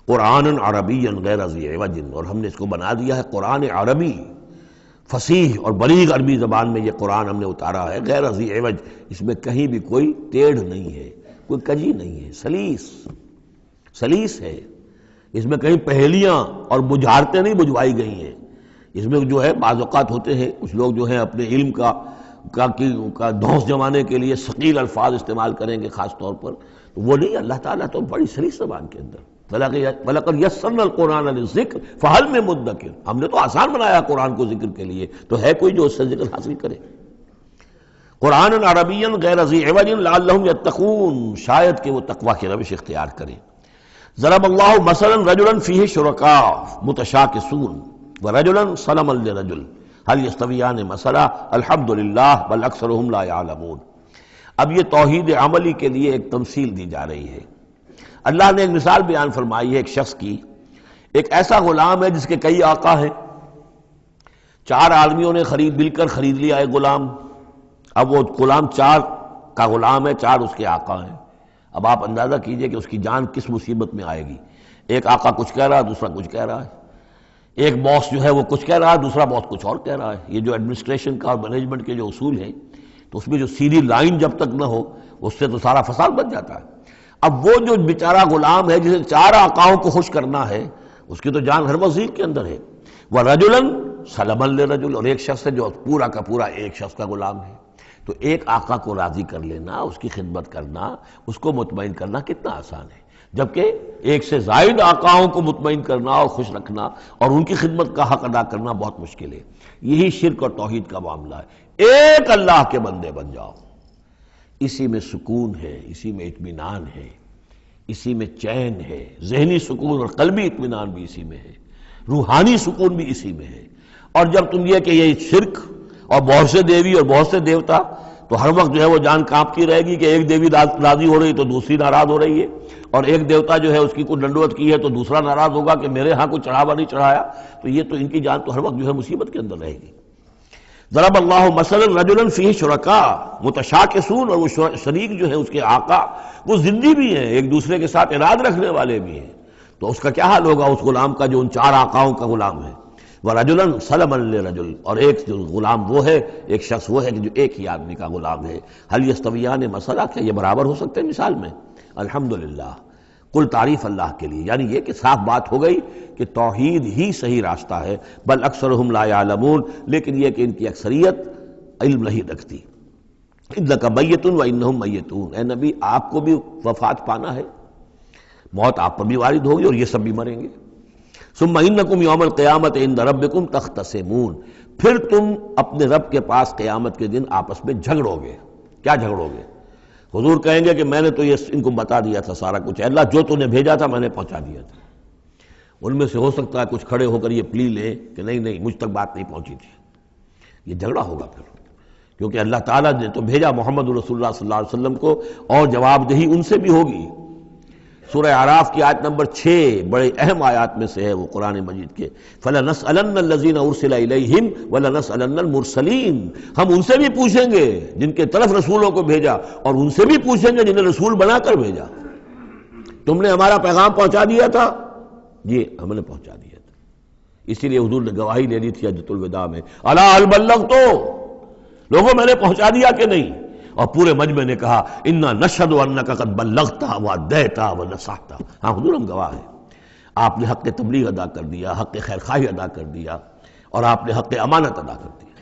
Speaker 1: قرآن عربی غیر ذی عوج، اور ہم نے اس کو بنا دیا ہے قرآن عربی، فصیح اور بلیغ عربی زبان میں یہ قرآن ہم نے اتارا ہے، غیر ذی عوج، اس میں کہیں بھی کوئی ٹیڑھ نہیں ہے، کوئی کجی نہیں ہے، سلیس ہے، اس میں کہیں پہیلیاں اور بجھارتیں نہیں بجھوائی گئی ہیں۔ اس میں جو ہے بعض اوقات ہوتے ہیں کچھ لوگ جو ہیں اپنے علم کا دھونس جمانے کے لیے ثقیل الفاظ استعمال کریں گے خاص طور پر، تو وہ نہیں، اللہ تعالیٰ تو بڑی سلیس زبان کے اندر، وَلَقَدْ يَسَّرْنَا الْقُرْآنَ لِلذِّكْرِ فَهَلْ مِن مُدَّكِرٍ، ہم نے تو آسان بنایا قرآن کو ذکر کے لیے، تو ہے کوئی جو اس سے ذکر حاصل کرے۔ قرآن عربی غیر ذی عوج لعلہم یتقون، شاید کہ وہ تقوی کی روش اختیار کریں۔ ضرب اللہ مثلا رجلا فیہ شرکاء متشاکسون ورجلا سلما لرجل هل یستویان مثلا الحمد للہ بل اکثرهم لا یعلمون۔ اب یہ توحید عملی کے لیے ایک تمثیل دی جا رہی ہے۔ اللہ نے ایک مثال بیان فرمائی ہے ایک شخص کی، ایک ایسا غلام ہے جس کے کئی آقا ہیں، چار آدمیوں نے مل کر خرید لیا ایک غلام، اب وہ غلام چار کا غلام ہے، چار اس کے آقا ہیں۔ اب آپ اندازہ کیجئے کہ اس کی جان کس مصیبت میں آئے گی، ایک آقا کچھ کہہ رہا ہے، دوسرا کچھ کہہ رہا ہے، ایک باس جو ہے وہ کچھ کہہ رہا ہے، دوسرا باس کچھ اور کہہ رہا ہے۔ یہ جو ایڈمنسٹریشن کا اور مینجمنٹ کے جو اصول ہیں، تو اس میں جو سیدھی لائن جب تک نہ ہو اس سے تو سارا فساد بن جاتا ہے۔ اب وہ جو بیچارہ غلام ہے جسے چار آقاؤں کو خوش کرنا ہے، اس کی تو جان ہر وزیر کے اندر ہے۔ وَرَجُلًا سَلَمًا لِرَجُلٍ، اور ایک شخص ہے جو پورا کا پورا ایک شخص کا غلام ہے۔ تو ایک آقا کو راضی کر لینا، اس کی خدمت کرنا، اس کو مطمئن کرنا کتنا آسان ہے، جبکہ ایک سے زائد آقاؤں کو مطمئن کرنا اور خوش رکھنا اور ان کی خدمت کا حق ادا کرنا بہت مشکل ہے۔ یہی شرک اور توحید کا معاملہ ہے۔ ایک اللہ کے بندے بن جاؤ، اسی میں سکون ہے، اسی میں اطمینان ہے، اسی میں چین ہے، ذہنی سکون اور قلبی اطمینان بھی اسی میں ہے، روحانی سکون بھی اسی میں ہے۔ اور جب تم یہ کہ یہ شرک اور بہت سے دیوی اور بہت سے دیوتا، تو ہر وقت جو ہے وہ جان کانپتی رہے گی کہ ایک دیوی راضی ہو رہی تو دوسری ناراض ہو رہی ہے، اور ایک دیوتا جو ہے اس کی کوئی ڈنڈوت کی ہے تو دوسرا ناراض ہوگا کہ میرے ہاں کوئی چڑھاوا نہیں چڑھایا، تو یہ تو ان کی جان تو ہر وقت جو ہے مصیبت کے اندر رہے گی۔ ضرب اللہ مثلا رجلا فیہ شرکاء متشاکسون، اور وہ شریک جو ہے اس کے آقا وہ زندی بھی ہیں، ایک دوسرے کے ساتھ اراد رکھنے والے بھی ہیں، تو اس کا کیا حال ہوگا اس غلام کا جو ان چار آقاؤں کا غلام ہے۔ وَرَجُلًا سَلَمًا لِرَجُلٍ، اور ایک جو غلام وہ ہے، ایک شخص وہ ہے کہ جو ایک ہی آدمی کا غلام ہے۔ هل يستویان مثلا، کیا یہ برابر ہو سکتے ہیں مثال میں؟ الحمدللہ، کل تعریف اللہ کے لیے، یعنی یہ کہ صاف بات ہو گئی کہ توحید ہی صحیح راستہ ہے، بل اکثرہم لا یعلمون، لیکن یہ کہ ان کی اکثریت علم نہیں رکھتی۔ انک میت وانہم میتون، اے نبی آپ کو بھی وفات پانا ہے، موت آپ پر بھی وارد ہوگی اور یہ سب بھی مریں گے۔ ثم انکم یوم القیامت عند ربکم تختصمون، پھر تم اپنے رب کے پاس قیامت کے دن آپس میں جھگڑو گے۔ کیا جھگڑو گے؟ حضور کہیں گے کہ میں نے تو یہ ان کو بتا دیا تھا سارا کچھ، اللہ جو تو نے بھیجا تھا میں نے پہنچا دیا تھا۔ ان میں سے ہو سکتا ہے کچھ کھڑے ہو کر یہ پلی لیں کہ نہیں نہیں مجھ تک بات نہیں پہنچی تھی، یہ جھگڑا ہوگا پھر، کیونکہ اللہ تعالیٰ نے تو بھیجا محمد رسول اللہ صلی اللہ علیہ وسلم کو، اور جواب دہی ان سے بھی ہوگی۔ سورہ اعراف کی آیت نمبر 6 بڑے اہم آیات میں سے ہے وہ قرآن مجید کے، فَلَنَسْأَلَنَّ الَّذِينَ أُرْسِلَ إِلَيْهِمْ وَلَنَسْأَلَنَّ الْمُرْسَلِينَ، ہم ان سے بھی پوچھیں گے جن کے طرف رسولوں کو بھیجا، اور ان سے بھی پوچھیں گے جنہیں رسول بنا کر بھیجا۔ تم نے ہمارا پیغام پہنچا دیا تھا؟ جی ہم نے پہنچا دیا تھا۔ اسی لیے حضور نے گواہی لے لی تھی حجۃ الوداع میں، الا هل بلغت، لوگوں میں نے پہنچا دیا کہ نہیں؟ اور پورے مجمع نے کہا انا نشہد انک قد بلغت وادیت ونصحت، ہاں حضور ہم گواہ ہیں، آپ نے حق تبلیغ ادا کر دیا، حق خیرخواہی ادا کر دیا، اور آپ نے حق امانت ادا کر دیا۔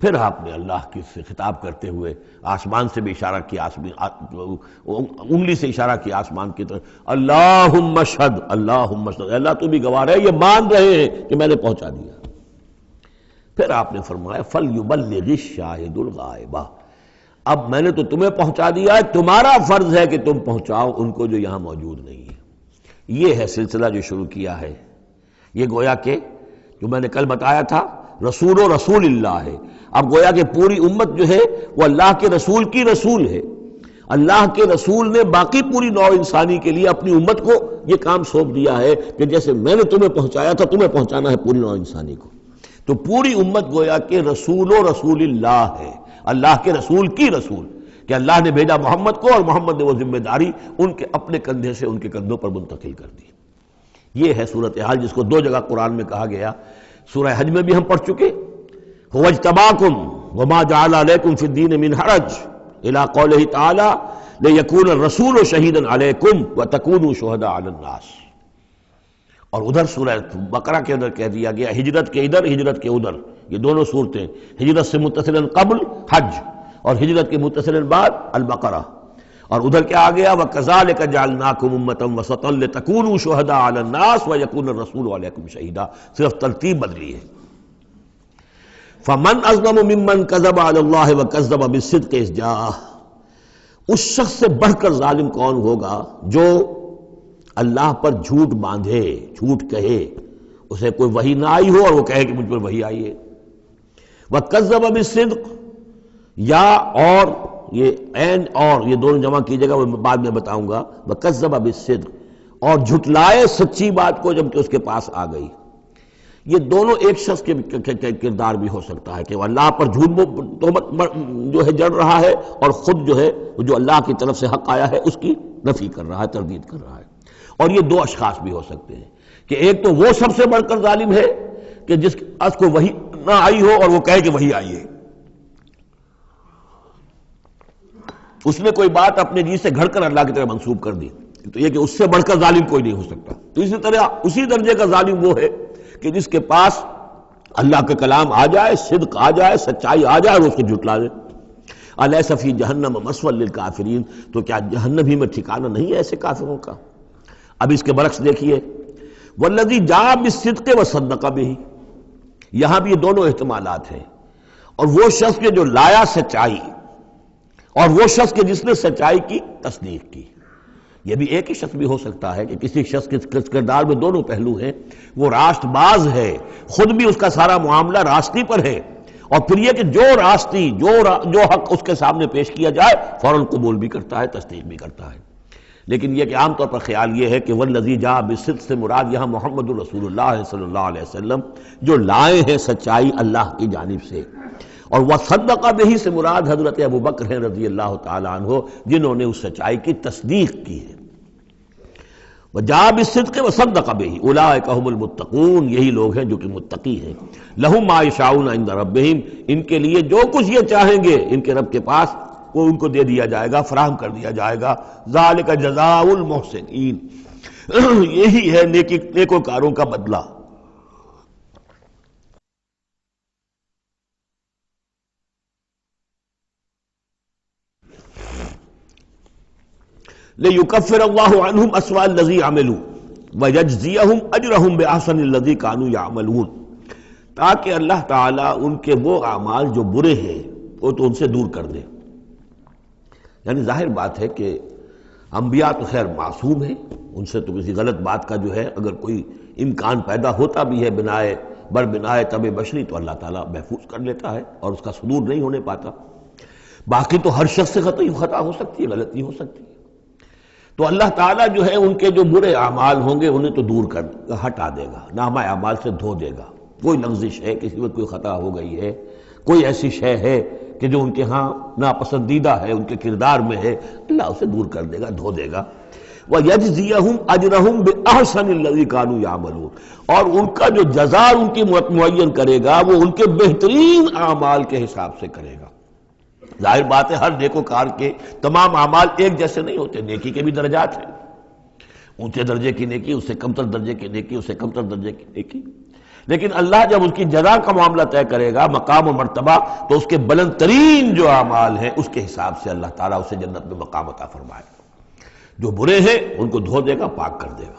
Speaker 1: پھر آپ نے اللہ کی سے خطاب کرتے ہوئے آسمان سے بھی اشارہ کیا، انگلی سے اشارہ کیا آسمان کی طرف، اللہم اشہد، اللہم اشہد، اللہ تو بھی گواہ رہے، یہ مان رہے ہیں کہ میں نے پہنچا دیا۔ پھر آپ نے فرمایا فَلْيُبَلِّغِ الشَّاهِدُ الْغَائِبَ، اب میں نے تو تمہیں پہنچا دیا ہے، تمہارا فرض ہے کہ تم پہنچاؤ ان کو جو یہاں موجود نہیں ہے۔ یہ ہے سلسلہ جو شروع کیا ہے، یہ گویا کہ جو میں نے کل بتایا تھا رسول و رسول اللہ ہے، اب گویا کہ پوری امت جو ہے وہ اللہ کے رسول کی رسول ہے۔ اللہ کے رسول نے باقی پوری نوع انسانی کے لیے اپنی امت کو یہ کام سونپ دیا ہے کہ جیسے میں نے تمہیں پہنچایا تھا تمہیں پہنچانا ہے پوری نوع انسانی کو۔ تو پوری امت گویا کہ رسول و رسول اللہ ہے، اللہ کے رسول کی رسول، کہ اللہ نے بھیجا محمد کو اور محمد نے وہ ذمہ داری ان کے اپنے کندھے سے ان کے کندھوں پر منتقل کر دی۔ یہ ہے صورتحال جس کو دو جگہ قرآن میں کہا گیا، سورہ حج میں بھی ہم پڑھ چکے، هو اجتباکم وما جعل علیکم فی الدین من حرج الی قولہ تعالی لیکون الرسول شہیدا علیکم وتکونوا شہداء علی الناس، اور ادھر سورہ بقرہ کے اندر کہہ دیا گیا ہجرت کے ادھر ہجرت کے ادھر، یہ دونوں صورتیں ہجرت سے متصلاً قبل حج اور ہجرت کے متصلاً بعد البقرہ، اور ادھر کیا آ گیا وَكَذَلِكَ جَعَلْنَاكُمْ أُمَّةً وَسَطًا لِتَكُونُوا شُهَدَاءَ عَلَى النَّاسِ وَيَكُونَ الرَّسُولُ عَلَيْكُمْ شَهِيدًا، صرف ترتیب بدلی ہے۔ فَمَنْ أَظْلَمُ مِمَّنْ كَذَبَ عَلَى اللَّهِ وَكَذَّبَ بِالصِّدْقِ إِذْ جَاءَهُ، اس شخص سے بڑھ کر ظالم کون ہوگا جو اللہ پر جھوٹ باندھے، جھوٹ کہے، اسے کوئی وحی نہ آئی ہو اور وہ کہے کہ مجھ پر وحی آئی ہے۔ وَكَذَّبَ بِالصِّدْقِ، یا اور یہ عین اور یہ دونوں جمع کیجیے گا، وہ بعد میں بتاؤں گا، وَكَذَّبَ بِالصِّدْقِ، اور جھٹلائے سچی بات کو جب کہ اس کے پاس آ گئی۔ یہ دونوں ایک شخص کے کردار بھی ہو سکتا ہے کہ وہ اللہ پر جھوٹ جو ہے جڑ رہا ہے اور خود جو ہے جو اللہ کی طرف سے حق آیا ہے اس کی نفی کر رہا ہے، تردید کر رہا ہے۔ اور یہ دو اشخاص بھی ہو سکتے ہیں کہ ایک تو وہ سب سے بڑھ کر ظالم ہے کہ جس اس کو وحی نہ آئی ہو اور وہ کہے کہ وحی آئی ہے، اس نے کوئی بات اپنے جی سے گھڑ کر اللہ کی طرف منسوب کر دی، تو یہ کہ اس سے بڑھ کر ظالم کوئی نہیں ہو سکتا۔ تو اسی طرح اسی درجے کا ظالم وہ ہے کہ جس کے پاس اللہ کا کلام آ جائے، صدق آ جائے، سچائی آ جائے اور اس کو جھٹلا دے۔ الیس فی جہنم مثوی للکافرین، تو کیا جہنم ہی میں ٹھکانہ نہیں ہے ایسے کافروں کا؟ اب اس کے برعکس دیکھیے والذی جاء بالصدق وصدق بہ، یہاں بھی یہ دونوں احتمالات ہیں، اور وہ شخص کے جو لایا سچائی اور وہ شخص کے جس نے سچائی کی تصدیق کی، یہ بھی ایک ہی شخص بھی ہو سکتا ہے کہ کسی شخص کے کردار میں دونوں پہلو ہیں، وہ راست باز ہے، خود بھی اس کا سارا معاملہ راستی پر ہے، اور پھر یہ کہ جو راستی جو حق اس کے سامنے پیش کیا جائے فوراً قبول بھی کرتا ہے، تصدیق بھی کرتا ہے۔ لیکن یہ کہ عام طور پر خیال یہ ہے کہ والذی جاء بالصدق سے مراد یہاں محمد الرسول اللہ صلی اللہ علیہ وسلم جو لائے ہیں سچائی اللہ کی جانب سے، اور وصدق بہ سے مراد حضرت ابوبکر ہیں رضی اللہ تعالی عنہ جنہوں نے اس سچائی کی تصدیق کی ہے۔ وجاء بالصدق وصدق بہ اولئک هم المتقون، یہی لوگ ہیں جو کہ متقی ہیں۔ لہم ما یشاؤون عند ربہم، ان کے لیے جو کچھ یہ چاہیں گے ان کے رب کے پاس وہ ان کو دے دیا جائے گا، فراہم کر دیا جائے گا۔ ذالک جزاء المحسنین، یہی ہے نیکوکاروں کا بدلہ۔ لِيُكَفِّرَ اللَّهُ عَنْهُمْ أَسْوَأَ الَّذِي عَمِلُوا وَيَجْزِيَهُمْ أَجْرَهُمْ بِأَحْسَنِ الَّذِي كَانُوا يَعْمَلُونَ، تاکہ اللہ تعالیٰ ان کے وہ اعمال جو برے ہیں وہ تو ان سے دور کر دے۔ یعنی ظاہر بات ہے کہ انبیاء تو خیر معصوم ہیں، ان سے تو کسی غلط بات کا جو ہے اگر کوئی امکان پیدا ہوتا بھی ہے بنائے طب بشری تو اللہ تعالیٰ محفوظ کر لیتا ہے اور اس کا صدور نہیں ہونے پاتا۔ باقی تو ہر شخص سے خطا ہو سکتی ہے، غلطی ہو سکتی ہے، تو اللہ تعالیٰ جو ہے ان کے جو برے اعمال ہوں گے انہیں تو دور کر ہٹا دے گا، نامہ اعمال سے دھو دے گا۔ کوئی لغزش ہے، کسی وقت کوئی خطا ہو گئی ہے، کوئی ایسی شے ہے کہ جو ان کے ہاں ناپسندیدہ ہے، ان کے کردار میں ہے، اللہ اسے دور کر دے گا، دھو دے گا۔ وَيَجْزِيَهُمْ أَجْرَهُمْ بِأَحْسَنِ الَّذِي كَانُوا يَعْمَلُونَ، اور ان کا جو جزا ان کی معین کرے گا وہ ان کے بہترین اعمال کے حساب سے کرے گا۔ ظاہر بات ہے ہر نیکوکار کے تمام اعمال ایک جیسے نہیں ہوتے، نیکی کے بھی درجات ہیں، اونچے درجے کی نیکی، اس سے کمتر درجے کی نیکی، اس سے کمتر درجے کی نیکی، لیکن اللہ جب اس کی جزا کا معاملہ طے کرے گا، مقام و مرتبہ، تو اس کے بلند ترین جو اعمال ہیں اس کے حساب سے اللہ تعالیٰ اسے جنت میں مقام عطا فرمائے گا۔ جو برے ہیں ان کو دھو دے گا، پاک کر دے گا۔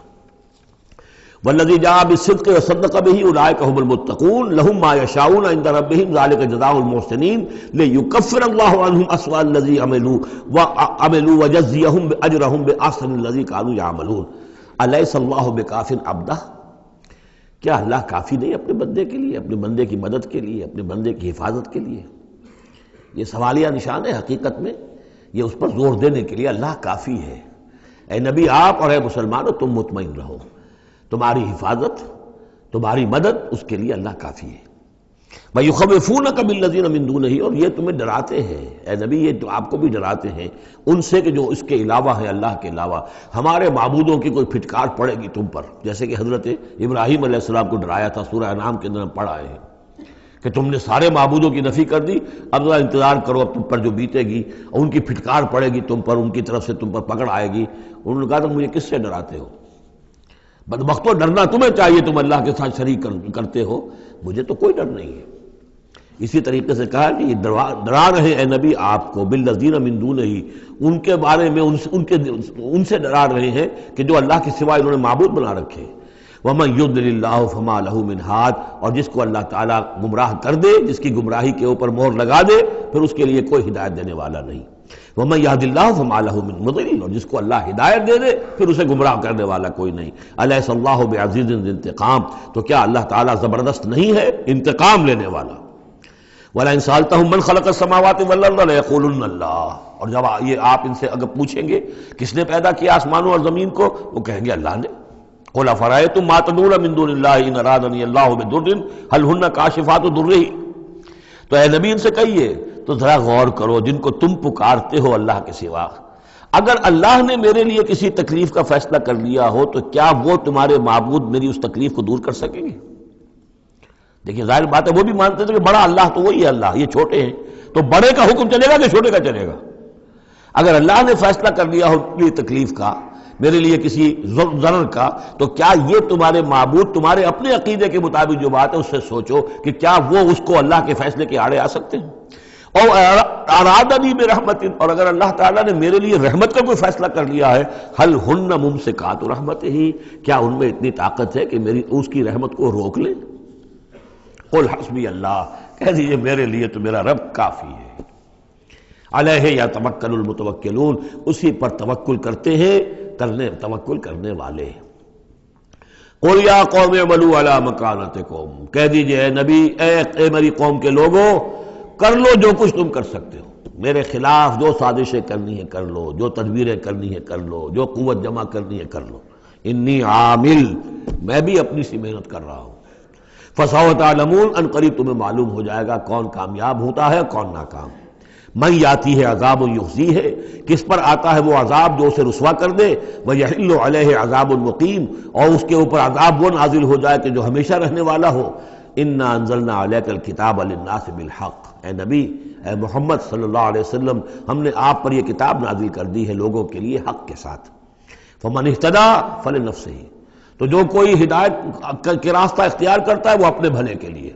Speaker 1: والذی جاء بالصدق وصدق بہ اولئک هم المتقون لهم ما یشاؤون عند ربہم ذلک جزاء المحسنین لیکفر اللہ عنہم اسوأ الذی عملوا ویجزیہم اجرہم باحسن الذی کانوا یعملون۔ الیس اللہ بکاف عبدہ، کیا اللہ کافی نہیں اپنے بندے کے لیے، اپنے بندے کی مدد کے لیے، اپنے بندے کی حفاظت کے لیے؟ یہ سوالیہ نشان ہے حقیقت میں، یہ اس پر زور دینے کے لیے اللہ کافی ہے۔ اے نبی آپ اور اے مسلمانوں تم مطمئن رہو، تمہاری حفاظت، تمہاری مدد اس کے لیے اللہ کافی ہے۔ وَيُخَوِّفُونَكَ بِالَّذِينَ مِن دُونِهِ، اور یہ تمہیں ڈراتے ہیں اے نبی، یہ تو آپ کو بھی ڈراتے ہیں ان سے کہ جو اس کے علاوہ ہیں، اللہ کے علاوہ ہمارے معبودوں کی کوئی پھٹکار پڑے گی تم پر، جیسے کہ حضرت ابراہیم علیہ السلام کو ڈرایا تھا، سورہ انعام کے اندر ہم پڑھ آئے ہیں کہ تم نے سارے معبودوں کی نفی کر دی، اب ذرا انتظار کرو، اب تم پر جو بیتے گی ان کی پھٹکار پڑے گی تم پر، ان کی طرف سے تم پر پکڑ آئے گی۔ انہوں نے کہا تھا مجھے کس سے ڈراتے ہو؟ بدبختوں ڈرنا تمہیں چاہیے، تم اللہ کے ساتھ شریک کرتے ہو، مجھے تو کوئی ڈر نہیں ہے۔ اسی طریقے سے کہا کہ یہ ڈرا رہے اے نبی آپ کو بالذین من دونہ، ان کے بارے میں ان سے ڈرا رہے ہیں کہ جو اللہ کے سوا انہوں نے معبود بنا رکھے۔ وَمَن يُضْلِلِ اللَّهُ فَمَا لَهُ مِنْ هَادٍ، اور جس کو اللہ تعالیٰ گمراہ کر دے، جس کی گمراہی کے اوپر مہر لگا دے، پھر اس کے لیے کوئی ہدایت دینے والا نہیں۔ وَمَن يَهْدِ اللَّهُ فَمَا لَهُ مِن مُضِلٍّ، اور جس کو اللہ ہدایت دے دے پھر اسے گمراہ کرنے والا کوئی نہیں۔ أَلَيْسَ اللَّهُ بِعَزِيزٍ ذِي انتقام، تو کیا اللہ تعالیٰ زبردست نہیں ہے، انتقام لینے والا؟ وَلَئِن سَأَلْتَهُم مَّن خَلَقَ السَّمَاوَاتِ وَالْأَرْضَ لَيَقُولُنَّ اللَّهُ، اور جب یہ آپ ان سے اگر پوچھیں گے کس نے پیدا کیا آسمانوں اور زمین کو، وہ کہیں گے اللہ نے۔ قُلْ أَفَرَأَيْتُم مَّا تَدْعُونَ مِن دُونِ اللَّهِ إِنْ أَرَادَنِيَ اللَّهُ بِضُرٍّ هَلْ هُنَّ كَاشِفَاتُ ضُرِّهِ، تو اے نبی ان سے کہیے تو ذرا غور کرو جن کو تم پکارتے ہو اللہ کے سوا، اگر اللہ نے میرے لیے کسی تکلیف کا فیصلہ کر لیا ہو تو کیا وہ تمہارے معبود میری اس تکلیف کو دور کر سکیں گے؟ دیکھیے ظاہر بات ہے وہ بھی مانتے تھے کہ بڑا اللہ تو وہی ہے اللہ، یہ چھوٹے ہیں، تو بڑے کا حکم چلے گا کہ چھوٹے کا چلے گا؟ اگر اللہ نے فیصلہ کر لیا ہو میری تکلیف کا، میرے لیے کسی ضرر کا، تو کیا یہ تمہارے معبود تمہارے اپنے عقیدے کے مطابق جو بات ہے اس سے سوچو کہ کیا وہ اس کو اللہ کے فیصلے کے آڑے آ سکتے ہیں؟ اور ارادنی برحمت، اور اگر اللہ تعالیٰ نے میرے لیے رحمت کا کوئی فیصلہ کر لیا ہے، هل ہن ممسکات رحمتہ، کیا ان میں اتنی طاقت ہے کہ میری اس کی رحمت کو روک لیں؟ قل حسبی اللہ، کہہ دیجئے میرے لیے تو میرا رب کافی ہے۔ علیہ یتوکل المتوکلون، اسی پر توکل کرتے ہیں توکل کرنے والے۔ قل یا قوم اعملوا علی مکانتکم، کہہ دیجئے اے نبی، اے میری قوم کے لوگوں، کر لو جو کچھ تم کر سکتے ہو، میرے خلاف جو سازشیں کرنی ہے کر لو، جو تدبیریں کرنی ہے کر لو، جو قوت جمع کرنی ہے کر لو، انی عامل، میں بھی اپنی سی محنت کر رہا ہوں، فسوف تعلمون، ان قریب تمہیں معلوم ہو جائے گا کون کامیاب ہوتا ہے کون ناکام۔ من یاتی ہے عذاب یخزی ہے، کس پر آتا ہے وہ عذاب جو اسے رسوا کر دے، ویحل علیہ عذاب مقیم، اور اس کے اوپر عذاب وہ نازل ہو جائے کہ جو ہمیشہ رہنے والا ہو۔ انا انزلنا علیک الکتاب للناس بالحق، اے نبی، اے محمد صلی اللہ علیہ وسلم، ہم نے آپ پر یہ کتاب نازل کر دی ہے لوگوں کے لیے حق کے ساتھ۔ فمن اہتدی فلنفسہ، تو جو کوئی ہدایت کے راستہ اختیار کرتا ہے وہ اپنے بھلے کے لیے،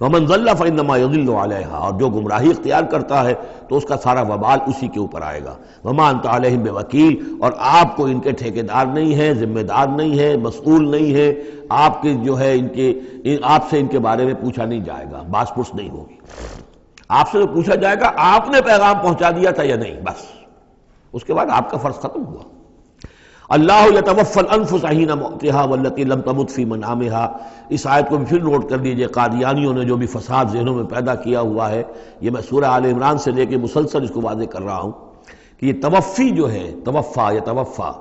Speaker 1: ومن ضل فانما یضل علیہا، اور جو گمراہی اختیار کرتا ہے تو اس کا سارا وبال اسی کے اوپر آئے گا۔ وما انت علیہم بوکیل، اور آپ کو ان کے ٹھیکیدار نہیں ہے، ذمہ دار نہیں ہے، مسئول نہیں ہے، آپ کے جو ہے آپ سے ان کے بارے میں پوچھا نہیں جائے گا، باس پرس نہیں ہوگی، آپ سے تو پوچھا جائے گا آپ نے پیغام پہنچا دیا تھا یا نہیں، بس اس کے بعد آپ کا فرض ختم ہوا۔ اللہ یتوفی الانفس حین موتها والتی لم تمت فی منامها، اس آیت کو بھی پھر نوٹ کر لیجئے، قادیانیوں نے جو بھی فساد ذہنوں میں پیدا کیا ہوا ہے، یہ میں سورہ آل عمران سے لے کے مسلسل اس کو واضح کر رہا ہوں کہ یہ توفی جو ہے، توفا یتوفا،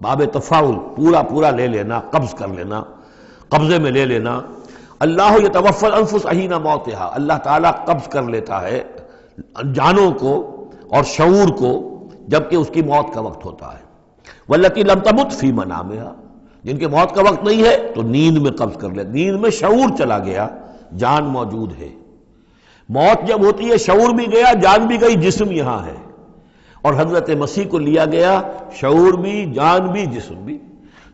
Speaker 1: باب تفاعل، پورا لے لینا، قبض کر لینا، قبضے میں لے لینا۔ اللہ یتوفی الانفس حین موتها، اللہ تعالیٰ قبض کر لیتا ہے جانوں کو اور شعور کو جبکہ اس کی موت کا وقت ہوتا ہے۔ والتی لم تمت فی منامها، جن کے موت کا وقت نہیں ہے تو نیند میں قبض کر لے، نیند میں شعور چلا گیا، جان موجود ہے۔ موت جب ہوتی ہے شعور بھی گیا، جان بھی گئی، جسم یہاں ہے، اور حضرت مسیح کو لیا گیا، شعور بھی، جان بھی، جسم بھی۔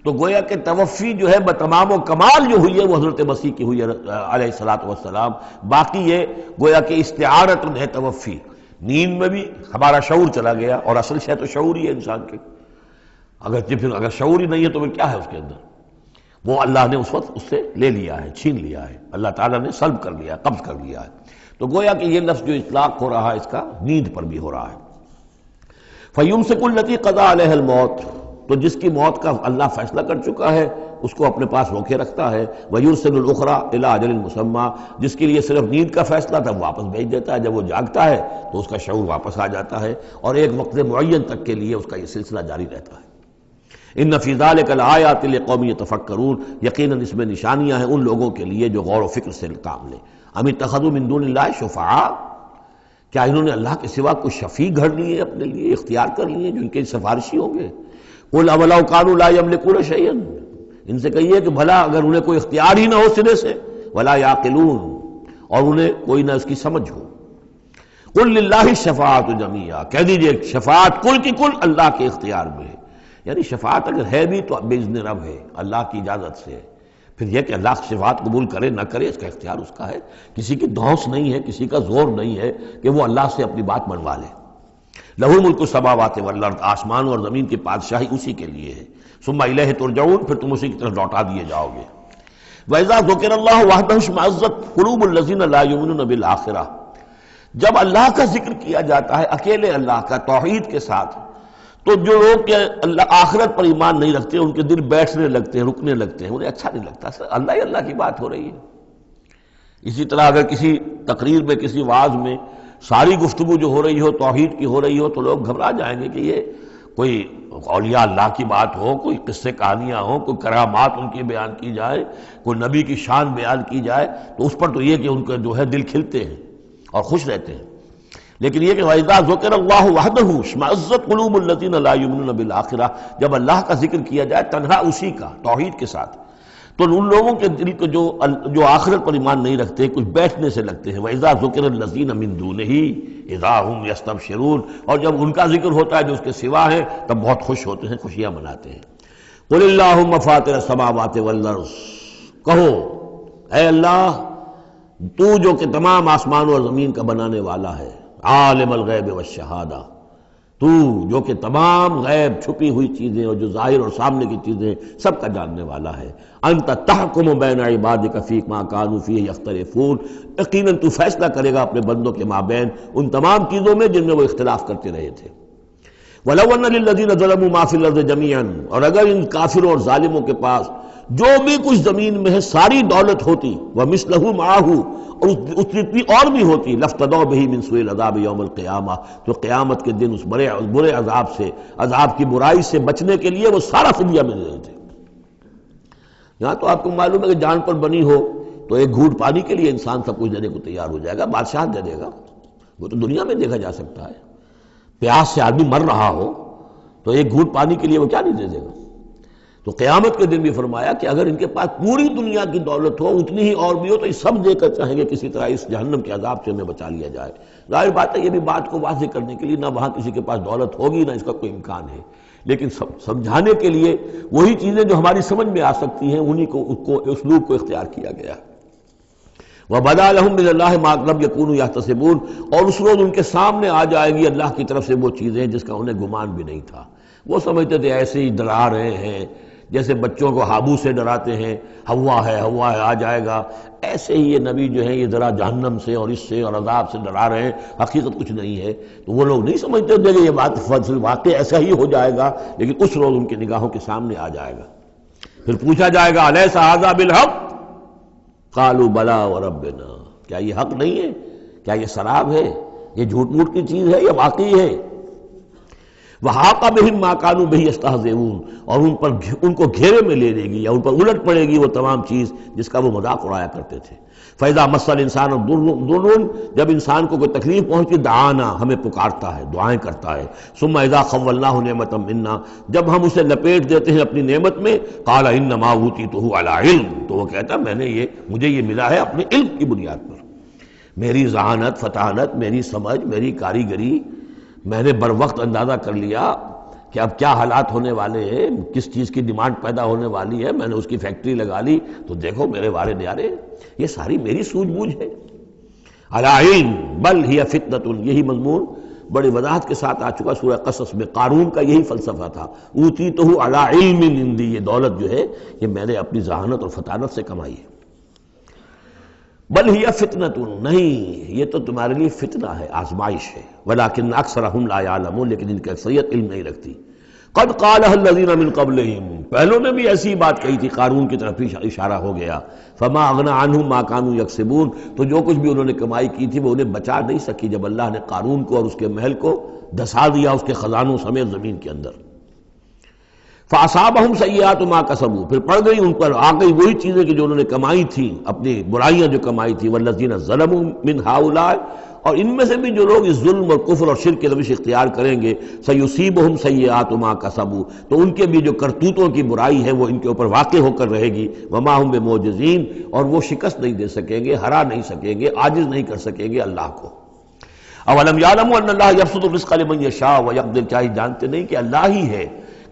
Speaker 1: تو گویا کہ توفی جو ہے بتمام و کمال جو ہوئی ہے وہ حضرت مسیح کی ہوئی ہے علیہ الصلوۃ والسلام۔ باقی یہ گویا کہ استعارت ہے توفی، نیند میں بھی ہمارا شعور چلا گیا، اور اصل شے تو شعور ہی ہے انسان کے، اگر شعور ہی نہیں ہے تو پھر کیا ہے اس کے اندر؟ وہ اللہ نے اس وقت اس سے لے لیا ہے، چھین لیا ہے، اللہ تعالیٰ نے سلب کر لیا، قبض کر لیا ہے۔ تو گویا کہ یہ لفظ جو اطلاق ہو رہا ہے اس کا نیند پر بھی ہو رہا ہے۔ فَيُمْسِكُ الَّتِي قَضَىٰ عَلَيْهَا الْمَوْتِ، تو جس کی موت کا اللہ فیصلہ کر چکا ہے اس کو اپنے پاس روکے رکھتا ہے۔ وَيُرْسِلُ الْأُخْرَىٰ إِلَىٰ أَجَلٍ مُّسَمًّى، جس کے لیے صرف نیند کا فیصلہ تھا وہ واپس بھیج دیتا ہے، جب وہ جاگتا ہے تو اس کا شعور واپس آ جاتا ہے، اور ایک وقت معین تک کے لیے اس کا یہ سلسلہ جاری رہتا ہے۔ ان فی ذلک لآیات لقوم یتفکرون، یقیناً اس میں نشانیاں ہیں ان لوگوں کے لیے جو غور و فکر سے کام لیں۔ ام اتخذوا من دون اللہ شفعاء، کیا انہوں نے اللہ کے سوا کچھ شفیع گھڑ لیے اپنے لیے، اختیار کر لیے جو ان کے سفارشی ہوں گے؟ قل اولو کانوا لا یملکون شیئا، ان سے کہیے کہ بھلا اگر انہیں کوئی اختیار ہی نہ ہو سرے سے، ولا یعقلون، اور انہیں کوئی نہ اس کی سمجھ ہو۔ قل للہ الشفاعۃ جمیعا، کہہ دیجئے شفاعت کل کی کل اللہ کے اختیار میں ہے، یعنی شفاعت اگر ہے بھی تو باذن رب ہے، اللہ کی اجازت سے ہے۔ پھر یہ کہ اللہ شفاعت قبول کرے نہ کرے اس کا اختیار اس کا ہے، کسی کی دھونس نہیں ہے، کسی کا زور نہیں ہے کہ وہ اللہ سے اپنی بات منوا لے۔ لہ ملک السماوات والارض، آسمان اور زمین کی بادشاہی اسی کے لیے ہے۔ ثم الیہ ترجعون، پھر تم اسی کی طرف لوٹا دیے جاؤ گے۔ وَإِذَا ذُكِرَ اللَّهُ وَحْدَهُ اشْمَأَزَّتْ قُلُوبُ الَّذِينَ لَا يُؤْمِنُونَ بِالْآخِرَةِ، جب اللہ کا ذکر کیا جاتا ہے اکیلے اللہ کا توحید کے ساتھ، تو جو لوگ کہ اللہ آخرت پر ایمان نہیں رکھتے ان کے دل بیٹھنے لگتے ہیں، رکنے لگتے ہیں، انہیں اچھا نہیں لگتا، اللہ ہی اللہ کی بات ہو رہی ہے۔ اسی طرح اگر کسی تقریر میں، کسی وعظ میں ساری گفتگو جو ہو رہی ہو توحید کی ہو رہی ہو تو لوگ گھبرا جائیں گے کہ یہ کوئی اولیاء اللہ کی بات ہو، کوئی قصے کہانیاں ہوں، کوئی کرامات ان کی بیان کی جائے، کوئی نبی کی شان بیان کی جائے، تو اس پر تو یہ کہ ان کے جو ہے دل کھلتے ہیں اور خوش رہتے ہیں۔ لیکن یہ کہ وَإِذَا ذُكِرَ اللَّهُ وَحْدَهُ اشْمَأَزَّتْ قُلُوبُ الَّذِينَ لَا يُؤْمِنُونَ بِالْآخِرَةِ، جب اللہ کا ذکر کیا جائے تنہا اسی کا توحید کے ساتھ، تو ان لوگوں کے دل کو جو آخرت پر ایمان نہیں رکھتے کچھ بیٹھنے سے لگتے ہیں۔ وَإِذَا ذُكِرَ الَّذِينَ مِن دُونِهِ إِذَا هُمْ يَسْتَبْشِرُونَ، اور جب ان کا ذکر ہوتا ہے جو اس کے سوا ہے تب بہت خوش ہوتے ہیں، خوشیاں مناتے ہیں۔ قُلِ اللَّهُمَّ فَاطِرَ السَّمَاوَاتِ وَالْأَرْضِ، کہو اے اللہ تو جو کہ تمام آسمان اور زمین کا بنانے والا ہے، عالم الغیب والشہادہ، تو جو کہ تمام غیب چھپی ہوئی چیزیں اور جو ظاہر اور سامنے کی چیزیں سب کا جاننے والا ہے۔ انت تحکم بین عبادک فی ما کانوا فیہ یختلفون، یقیناً تو فیصلہ کرے گا اپنے بندوں کے مابین ان تمام چیزوں میں جن میں وہ اختلاف کرتے رہے تھے۔ وَلَوْ أَنَّ لِلَّذِينَ ظَلَمُوا مَا فِي الْأَرْضِ جَمِيعًا، اور اگر ان کافروں اور ظالموں کے پاس جو بھی کچھ زمین میں ہے ساری دولت ہوتی وَمِثْلَهُ مَعَهُ، اور اس جتنی اور بھی ہوتی لَافْتَدَوْا بِهِ مِنْ سُوءِ الْعَذَابِ يَوْمَ الْقِيَامَةِ، تو قیامت کے دن اس برے عذاب سے، عذاب کی برائی سے بچنے کے لیے وہ سارا فدیہ میں دے دیتے۔ یہاں تو آپ کو معلوم ہے کہ جان پر بنی ہو تو ایک گھونٹ پانی کے لیے انسان سب کچھ دینے کو تیار ہو جائے گا، بادشاہ دے دے گا، وہ تو دنیا میں دیکھا جا سکتا ہے۔ پیاس سے آدمی مر رہا ہو تو ایک گھونٹ پانی کے لیے وہ کیا نہیں دے دے گا۔ تو قیامت کے دن بھی فرمایا کہ اگر ان کے پاس پوری دنیا کی دولت ہو، اتنی ہی اور بھی ہو، تو یہ سب دے کر چاہیں گے کسی طرح اس جہنم کے عذاب سے ہمیں بچا لیا جائے۔ ظاہر بات ہے یہ بھی بات کو واضح کرنے کے لیے نہ وہاں کسی کے پاس دولت ہوگی نہ اس کا کوئی امکان ہے، لیکن سمجھانے کے لیے وہی چیزیں جو ہماری سمجھ میں آ سکتی ہیں انہی کو اسلوب کو اختیار کیا گیا۔ وَبَدَا لَهُم مِّنَ اللَّهِ مَا لَمْ يَكُونُوا يَحْتَسِبُونَ، اور اس روز ان کے سامنے آ جائے گی اللہ کی طرف سے وہ چیزیں جس کا انہیں گمان بھی نہیں تھا۔ وہ سمجھتے تھے ایسے ہی ڈرا رہے ہیں، جیسے بچوں کو ہابو سے ڈراتے ہیں، ہوا ہے آ جائے گا، ایسے ہی یہ نبی جو ہیں یہ ذرا جہنم سے اور اس سے اور عذاب سے ڈرا رہے ہیں، حقیقت کچھ نہیں ہے۔ تو وہ لوگ نہیں سمجھتے تھے کہ یہ بات واقع ایسا ہی ہو جائے گا، لیکن اس روز ان کی نگاہوں کے سامنے آ جائے گا۔ پھر پوچھا جائے گا الیس ھذا بالحق قالوا بلی وربنا، کیا یہ حق نہیں ہے؟ کیا یہ سراب ہے؟ یہ جھوٹ موٹ کی چیز ہے یا واقعی ہے؟ وحاق بہم ما كانوا به يستهزئون، اور ان کو گھیرے میں لے لے گی یا ان پر الٹ پڑے گی وہ تمام چیز جس کا وہ مذاق اڑایا کرتے تھے۔ فَإِذَا مَسَّ الْإِنسَانَ ضُرٌّ، جب انسان کو کوئی تکلیف پہنچتی دعانا، ہمیں پکارتا ہے، دعائیں کرتا ہے۔ ثُمَّ إِذَا خَوَّلْنَاهُ نِعْمَةً مِنَّا، جب ہم اسے لپیٹ دیتے ہیں اپنی نعمت میں، قَالَ إِنَّمَا أُوتِيتُهُ عَلَىٰ عِلْمٍ، تو وہ کہتا ہے مجھے یہ ملا ہے اپنے علم کی بنیاد پر، میری ذہانت، فطانت، میری سمجھ، میری کاریگری، میں نے بر وقت اندازہ کر لیا کہ اب کیا حالات ہونے والے ہیں، کس چیز کی ڈیمانڈ پیدا ہونے والی ہے، میں نے اس کی فیکٹری لگا لی، تو دیکھو میرے وارے نیارے یہ ساری میری سوجھ بوجھ ہے۔ علی علم بل ہی فتنۃ، یہی مضمون بڑی وضاحت کے ساتھ آ چکا سورہ قصص میں۔ قارون کا یہی فلسفہ تھا، اوتیتہ علی علم عندی، یہ دولت جو ہے یہ میں نے اپنی ذہانت اور فطانت سے کمائی ہے۔ بل ہی فتنۃ، نہیں یہ تو تمہارے لیے فتنہ ہے، آزمائش ہے۔ ولکن اکثرہم لا یعلمون، لیکن ان کی اکثریت علم نہیں رکھتی۔ قد قالها الذین من قبلہم، پہلوں نے بھی ایسی بات کہی تھی، قارون کی طرف اشارہ ہو گیا۔ فما اغنی عنہم ما كانوا یکسبون، تو جو کچھ بھی انہوں نے کمائی کی تھی وہ انہیں بچا نہیں سکی جب اللہ نے قارون کو اور اس کے محل کو دھسا دیا اس کے خزانوں سمیت زمین کے اندر۔ فاصابہم سیئات ما کسبوا، پھر پڑ گئی ان پر، آ گئی وہی چیزیں کہ جو انہوں نے کمائی تھی، اپنی برائیاں جو کمائی تھی۔ والذین ظلموا من ہؤلاء، اور ان میں سے بھی جو لوگ اس ظلم اور کفر اور شرک کے روش اختیار کریں گے، سیصیبہم سیئات ما کسبوا، تو ان کے بھی جو کرتوتوں کی برائی ہے وہ ان کے اوپر واقع ہو کر رہے گی۔ وما ہم بمعجزین، اور وہ شکست نہیں دے سکیں گے، ہرا نہیں سکیں گے، عاجز نہیں کر سکیں گے اللہ کو۔ اولم یعلموا ان اللہ یبسط الرزق لمن یشاء ویقدر، کیا یہ جانتے نہیں کہ اللہ ہی ہے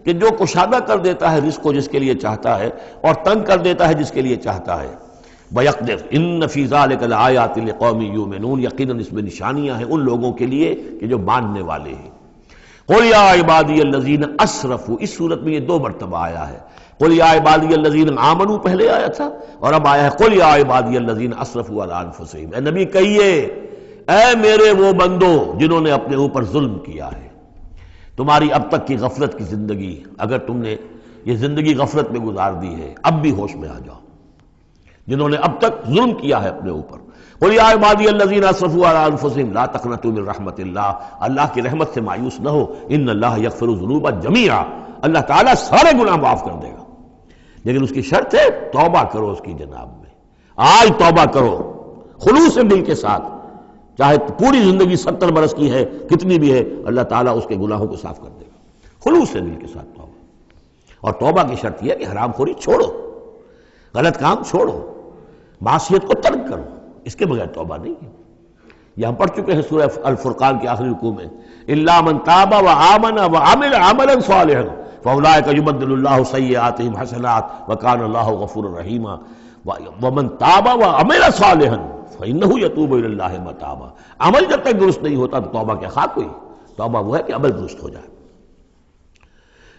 Speaker 1: کہ جو کشادہ کر دیتا ہے رزق کو جس کے لیے چاہتا ہے اور تنگ کر دیتا ہے جس کے لیے چاہتا ہے۔ وَيَقْدِرْ إِنَّ فِي ذَلِكَ لَآيَاتٍ لِقَوْمٍ يُؤْمِنُونَ، یقیناً اس میں نشانیاں ہیں ان لوگوں کے لیے کہ جو ماننے والے ہیں۔ قُلْ يَا عِبَادِيَ الَّذِينَ أَسْرَفُوا، اس صورت میں یہ 2 مرتبہ آیا ہے۔ قُلْ يَا عِبَادِيَ الَّذِينَ آمَنُوا پہلے آیا تھا، اور اب آیا ہے قُلْ يَا عِبَادِيَ الَّذِينَ أَسْرَفُوا عَلَىٰ أَنفُسِهِمْ، اے نبی کہیے اے میرے وہ بندو جنہوں نے اپنے اوپر ظلم کیا ہے۔ تمہاری اب تک کی غفلت کی زندگی، اگر تم نے یہ زندگی غفلت میں گزار دی ہے، اب بھی ہوش میں آ جاؤ، جنہوں نے اب تک ظلم کیا ہے اپنے اوپر۔ قل یا عبادی الذین اسرفوا علی انفسہم لا تقنطوا من رحمت اللہ، اللہ کی رحمت سے مایوس نہ ہو، ان اللہ یغفر الذنوب جمیعا، اللہ تعالیٰ سارے گناہ معاف کر دے گا، لیکن اس کی شرط ہے توبہ کرو اس کی جناب میں، آج توبہ کرو خلوص دل کے ساتھ، چاہے پوری زندگی 70 برس کی ہے کتنی بھی ہے، اللہ تعالیٰ اس کے گناہوں کو صاف کر دے گا، خلوص سے دل کے ساتھ توبہ۔ اور توبہ کی شرط یہ ہے کہ حرام خوری چھوڑو، غلط کام چھوڑو، معصیت کو ترک کرو، اس کے بغیر توبہ نہیں ہے۔ یہ ہم پڑھ چکے ہیں سورہ الفرقان کے آخری رکوع میں، الا من تاب وآمن وعمل عملا صالحا فاولئک یبدل اللہ سیئاتہم حسنات وکان اللہ غفورا رحیما ومن تاب وعمل صالحا فإنہ یتوب الی اللہ متابا۔ عمل جب تک درست نہیں ہوتا تو توبہ کیا خاک ہوئی، توبہ وہ ہے کہ عمل درست ہو جائے۔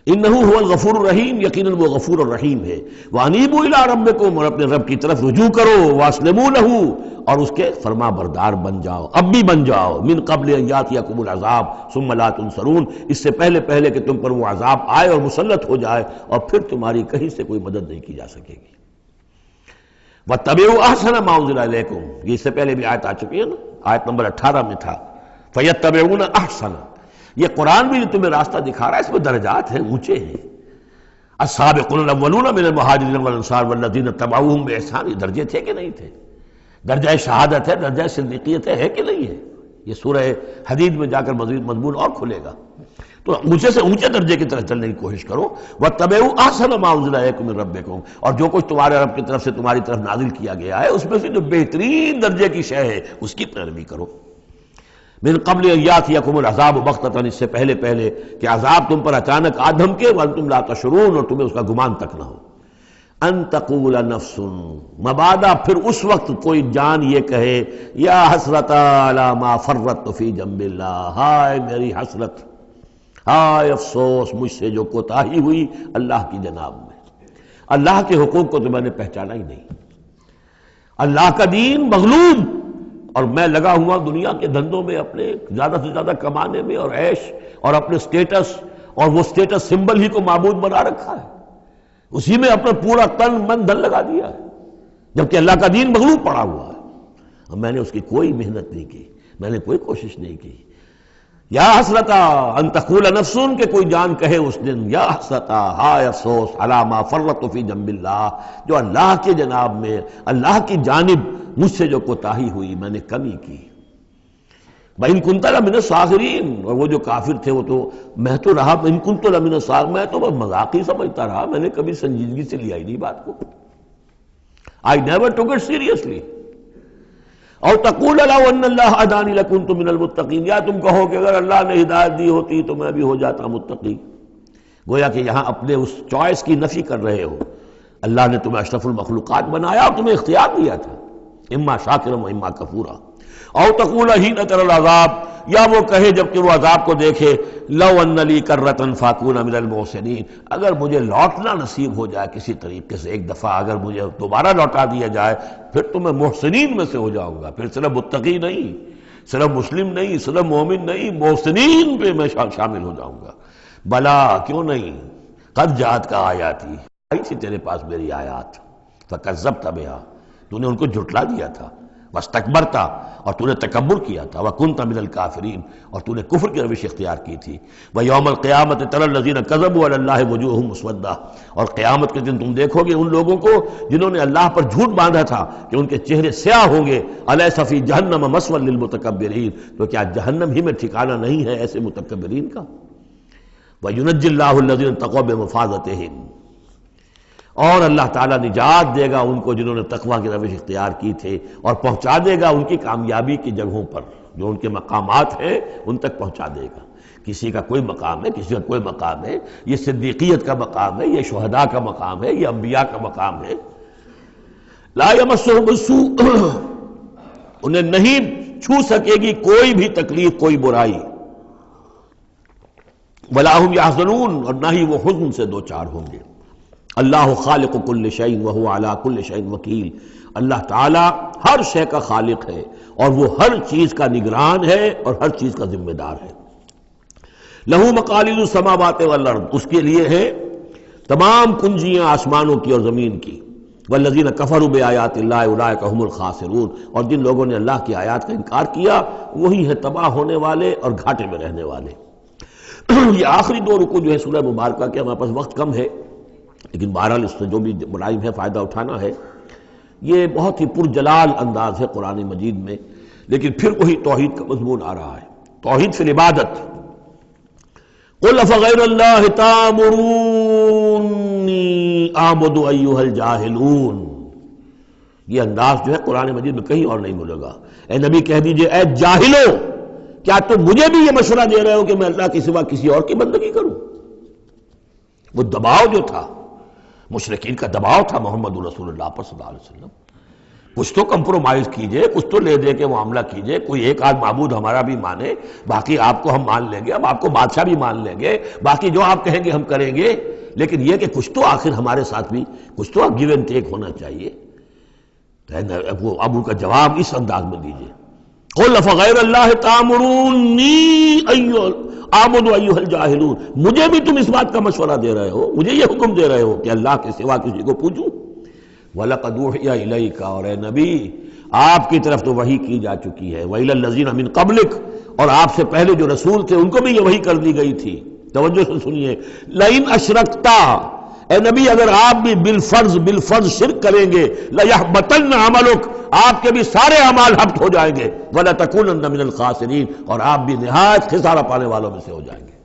Speaker 1: انہو هو الغفور الرحیم، یقیناً وہ غفور الرحیم ہے۔ وانیبوا الی ربکم، اور اپنے رب کی طرف رجوع کرو، واسلموا لہ، اور اس کے فرما بردار بن جاؤ، اب بھی بن جاؤ، من قبل ان یاتیکم العذاب ثم لا تنصرون، اس سے پہلے پہلے کہ تم پر وہ عذاب آئے اور مسلط ہو جائے اور پھر تمہاری کہیں سے کوئی مدد نہیں کی جا سکے گی۔ واتبعوا احسن ما انزل الیکم، یہ اس سے پہلے بھی آیت آ چکی ہے نا، آیت نمبر 18 میں تھا فیتبعون احسن۔ یہ قرآن بھی جو تمہیں راستہ دکھا رہا ہے، اس میں درجات ہیں، اونچے ہیں۔ السابقون الاولون من المہاجرین والانصار والذین اتبعوہم باحسان، یہ درجے تھے کہ نہیں تھے؟ درجہ شہادت ہے، درجہ صدیقیت ہے کہ نہیں ہے؟ یہ سورہ حدید میں جا کر مزید مضمون اور کھلے گا۔ تو اونچے سے اونچے درجے کی طرف چلنے کی کوشش کرو۔ واتبعوا احسن ما انزل الیکم من ربکم، اور جو کچھ تمہارے رب کی طرف سے تمہاری طرف نازل کیا گیا ہے اس میں سے جو بہترین درجے کی شے ہے اس کی پیروی کرو۔ من قبل ان یاتیکم العذاب بغتۃ، اس سے پہلے پہلے کہ عذاب تم پر اچانک آ دھمکے، وانتم لا تشعرون، اور تمہیں اس کا گمان تک نہ ہو۔ ان تقول نفس، مبادا پھر اس وقت کوئی جان یہ کہے، یا حسرت علی ما فرطت فی جنب اللہ، ہائے میری حسرت، ہائے افسوس مجھ سے جو کوتاہی ہوئی اللہ کی جناب میں، اللہ کے حقوق کو تو میں نے پہچانا ہی نہیں، اللہ کا دین مغلوب، اور میں لگا ہوا دنیا کے دھندوں میں اپنے زیادہ سے زیادہ کمانے میں اور عیش اور اپنے سٹیٹس، اور وہ سٹیٹس سمبل ہی کو معبود بنا رکھا ہے، اسی میں اپنا پورا تن من دھن لگا دیا ہے، جبکہ اللہ کا دین مغلوب پڑا ہوا ہے، اور میں نے اس کی کوئی محنت نہیں کی، میں نے کوئی کوشش نہیں کی۔ یا حسرتا ان تقول نفس، کہ کوئی جان کہے اس دن، یا حسرتا، ہائے افسوس، علی ما فرطت فی جنب اللہ، جو اللہ کے جناب میں، اللہ کی جانب مجھ سے جو کوتاہی ہوئی، میں نے کمی کی۔ وَإِن كُنتَ لَمِنَ الصَّاغِرِينَ، اور وہ جو کافر تھے وہ تو، میں تو رہا إِن كُنتُ لَمِنَ الصَّاغِرِينَ، میں تو بس مذاق ہی سمجھتا رہا، میں نے کبھی سنجیدگی سے لیا ہی نہیں بات کو، I never took it seriously۔ اور تقول لو ان اللہ ہدانی لکنت من المتقین، یا تم کہو کہ اگر اللہ نے ہدایت دی ہوتی تو میں بھی ہو جاتا متقی۔ گویا کہ یہاں اپنے اس چوائس کی نفی کر رہے ہو، اللہ نے تمہیں اشرف المخلوقات بنایا اور تمہیں اختیار دیا تھا، اما شاکرا و اما کفورا۔ او تقول حین تری العذاب، یا وہ کہے جب کہ وہ عذاب کو دیکھے، لو ان لی کرۃ فاکون من المحسنین، اگر مجھے لوٹنا نصیب ہو جائے کسی طریقے سے، ایک دفعہ اگر مجھے دوبارہ لوٹا دیا جائے، پھر تو میں محسنین میں سے ہو جاؤں گا، پھر صرف متقی نہیں، صرف مسلم نہیں، صرف مومن نہیں، محسنین پہ میں شامل ہو جاؤں گا۔ بلا، کیوں نہیں، قد جاءت کا آیاتی، آئی تھی تیرے پاس میری آیات، فکذبت بہا، تو نے ان کو جھٹلا دیا تھا، واستکبرت، اور تو نے تکبر کیا تھا، وکنت من الکافرین، اور تو نے کفر کی روش اختیار کی تھی۔ ویوم القیامت تری الذین کذبوا علی اللہ وجوہہم مسودہ، اور قیامت کے دن تم دیکھو گے ان لوگوں کو جنہوں نے اللہ پر جھوٹ باندھا تھا کہ ان کے چہرے سیاہ ہوں گے، الیس فی جہنم مثوی للمتکبرین، تو کیا جہنم ہی میں ٹھکانہ نہیں ہے ایسے متکبرین کا۔ وینجی اللہ الذین اتقوا بمفازتہم، اور اللہ تعالیٰ نجات دے گا ان کو جنہوں نے تقوی کی روش اختیار کی تھے، اور پہنچا دے گا ان کی کامیابی کی جگہوں پر، جو ان کے مقامات ہیں ان تک پہنچا دے گا۔ کسی کا کوئی مقام ہے، کسی کا کوئی مقام ہے، یہ صدیقیت کا مقام ہے، یہ شہداء کا مقام ہے، یہ انبیاء کا مقام ہے۔ لا یمسہم السوء، انہیں نہیں چھو سکے گی کوئی بھی تکلیف، کوئی برائی۔ ولا ہم یحزنون، اور نہ ہی وہ حزن سے دوچار ہوں گے۔ اللہ خالق کل شیء وہو علی کل شیء وکیل، اللہ تعالیٰ ہر شے کا خالق ہے اور وہ ہر چیز کا نگران ہے اور ہر چیز کا ذمہ دار ہے۔ لہ مقالید السماوات والارض، اس کے لیے ہے تمام کنجیاں آسمانوں کی اور زمین کی۔ والذین کفروا بآیات اللہ اولئک هم الخاسرون، اور جن لوگوں نے اللہ کی آیات کا انکار کیا وہی ہے تباہ ہونے والے اور گھاٹے میں رہنے والے۔ یہ آخری دو رکوع جو ہے سورہ مبارکہ کے، ہمارے پاس وقت کم ہے لیکن بہرحال اس سے جو بھی ملائم ہے فائدہ اٹھانا ہے۔ یہ بہت ہی پرجلال انداز ہے قرآن مجید میں، لیکن پھر وہی توحید کا مضمون آ رہا ہے، توحید فی العبادت۔ قل افغیر اللہ تامرونی اعبد ایھا الجاہلون، یہ انداز جو ہے قرآن مجید میں کہیں اور نہیں ملے گا۔ اے نبی کہہ دیجئے، اے جاہلو، کیا تم مجھے بھی یہ مشورہ دے رہے ہو کہ میں اللہ کے سوا کسی اور کی بندگی کروں؟ وہ دباؤ جو تھا، مشرکین کا دباؤ تھا محمد رسول اللہ پر صلی اللہ علیہ وسلم، کچھ تو کمپرومائز کیجئے، کچھ تو لے دے کے معاملہ کیجئے، کوئی ایک آدھ معبود ہمارا بھی مانے، باقی آپ کو ہم مان لیں گے، اب آپ کو بادشاہ بھی مان لیں گے، باقی جو آپ کہیں گے ہم کریں گے، لیکن یہ کہ کچھ تو آخر ہمارے ساتھ بھی کچھ تو گیو اینڈ ٹیک ہونا چاہیے۔ اب ان کا جواب اس انداز میں دیجئے، قل فغیر اللہ تامرونی اعبد ایھا الجاہلون، مجھے بھی تم اس بات کا مشورہ دے رہے ہو، مجھے یہ حکم دے رہے ہو کہ اللہ کے سوا کسی کو پوجوں؟ وَلَقَدْ أُوحِيَ إِلَيْكَ، اور اے نبی آپ کی طرف تو وحی کی جا چکی ہے، وَإِلَى الَّذِينَ مِن قَبْلِكَ، اور آپ سے پہلے جو رسول تھے ان کو بھی یہ وحی کر دی گئی تھی۔ توجہ سے سنیے، لَئِنْ أَشْرَكْتَ، اے نبی اگر آپ بھی بالفرض شرک کریں گے، لَيَحْبَطَنَّ عَمَلُكَ، آپ کے بھی سارے اعمال حبط ہو جائیں گے، وَلَتَكُونَنَّ مِنَ الْخَاسِرِينَ، اور آپ بھی نہایت خسارہ پانے والوں میں سے ہو جائیں گے۔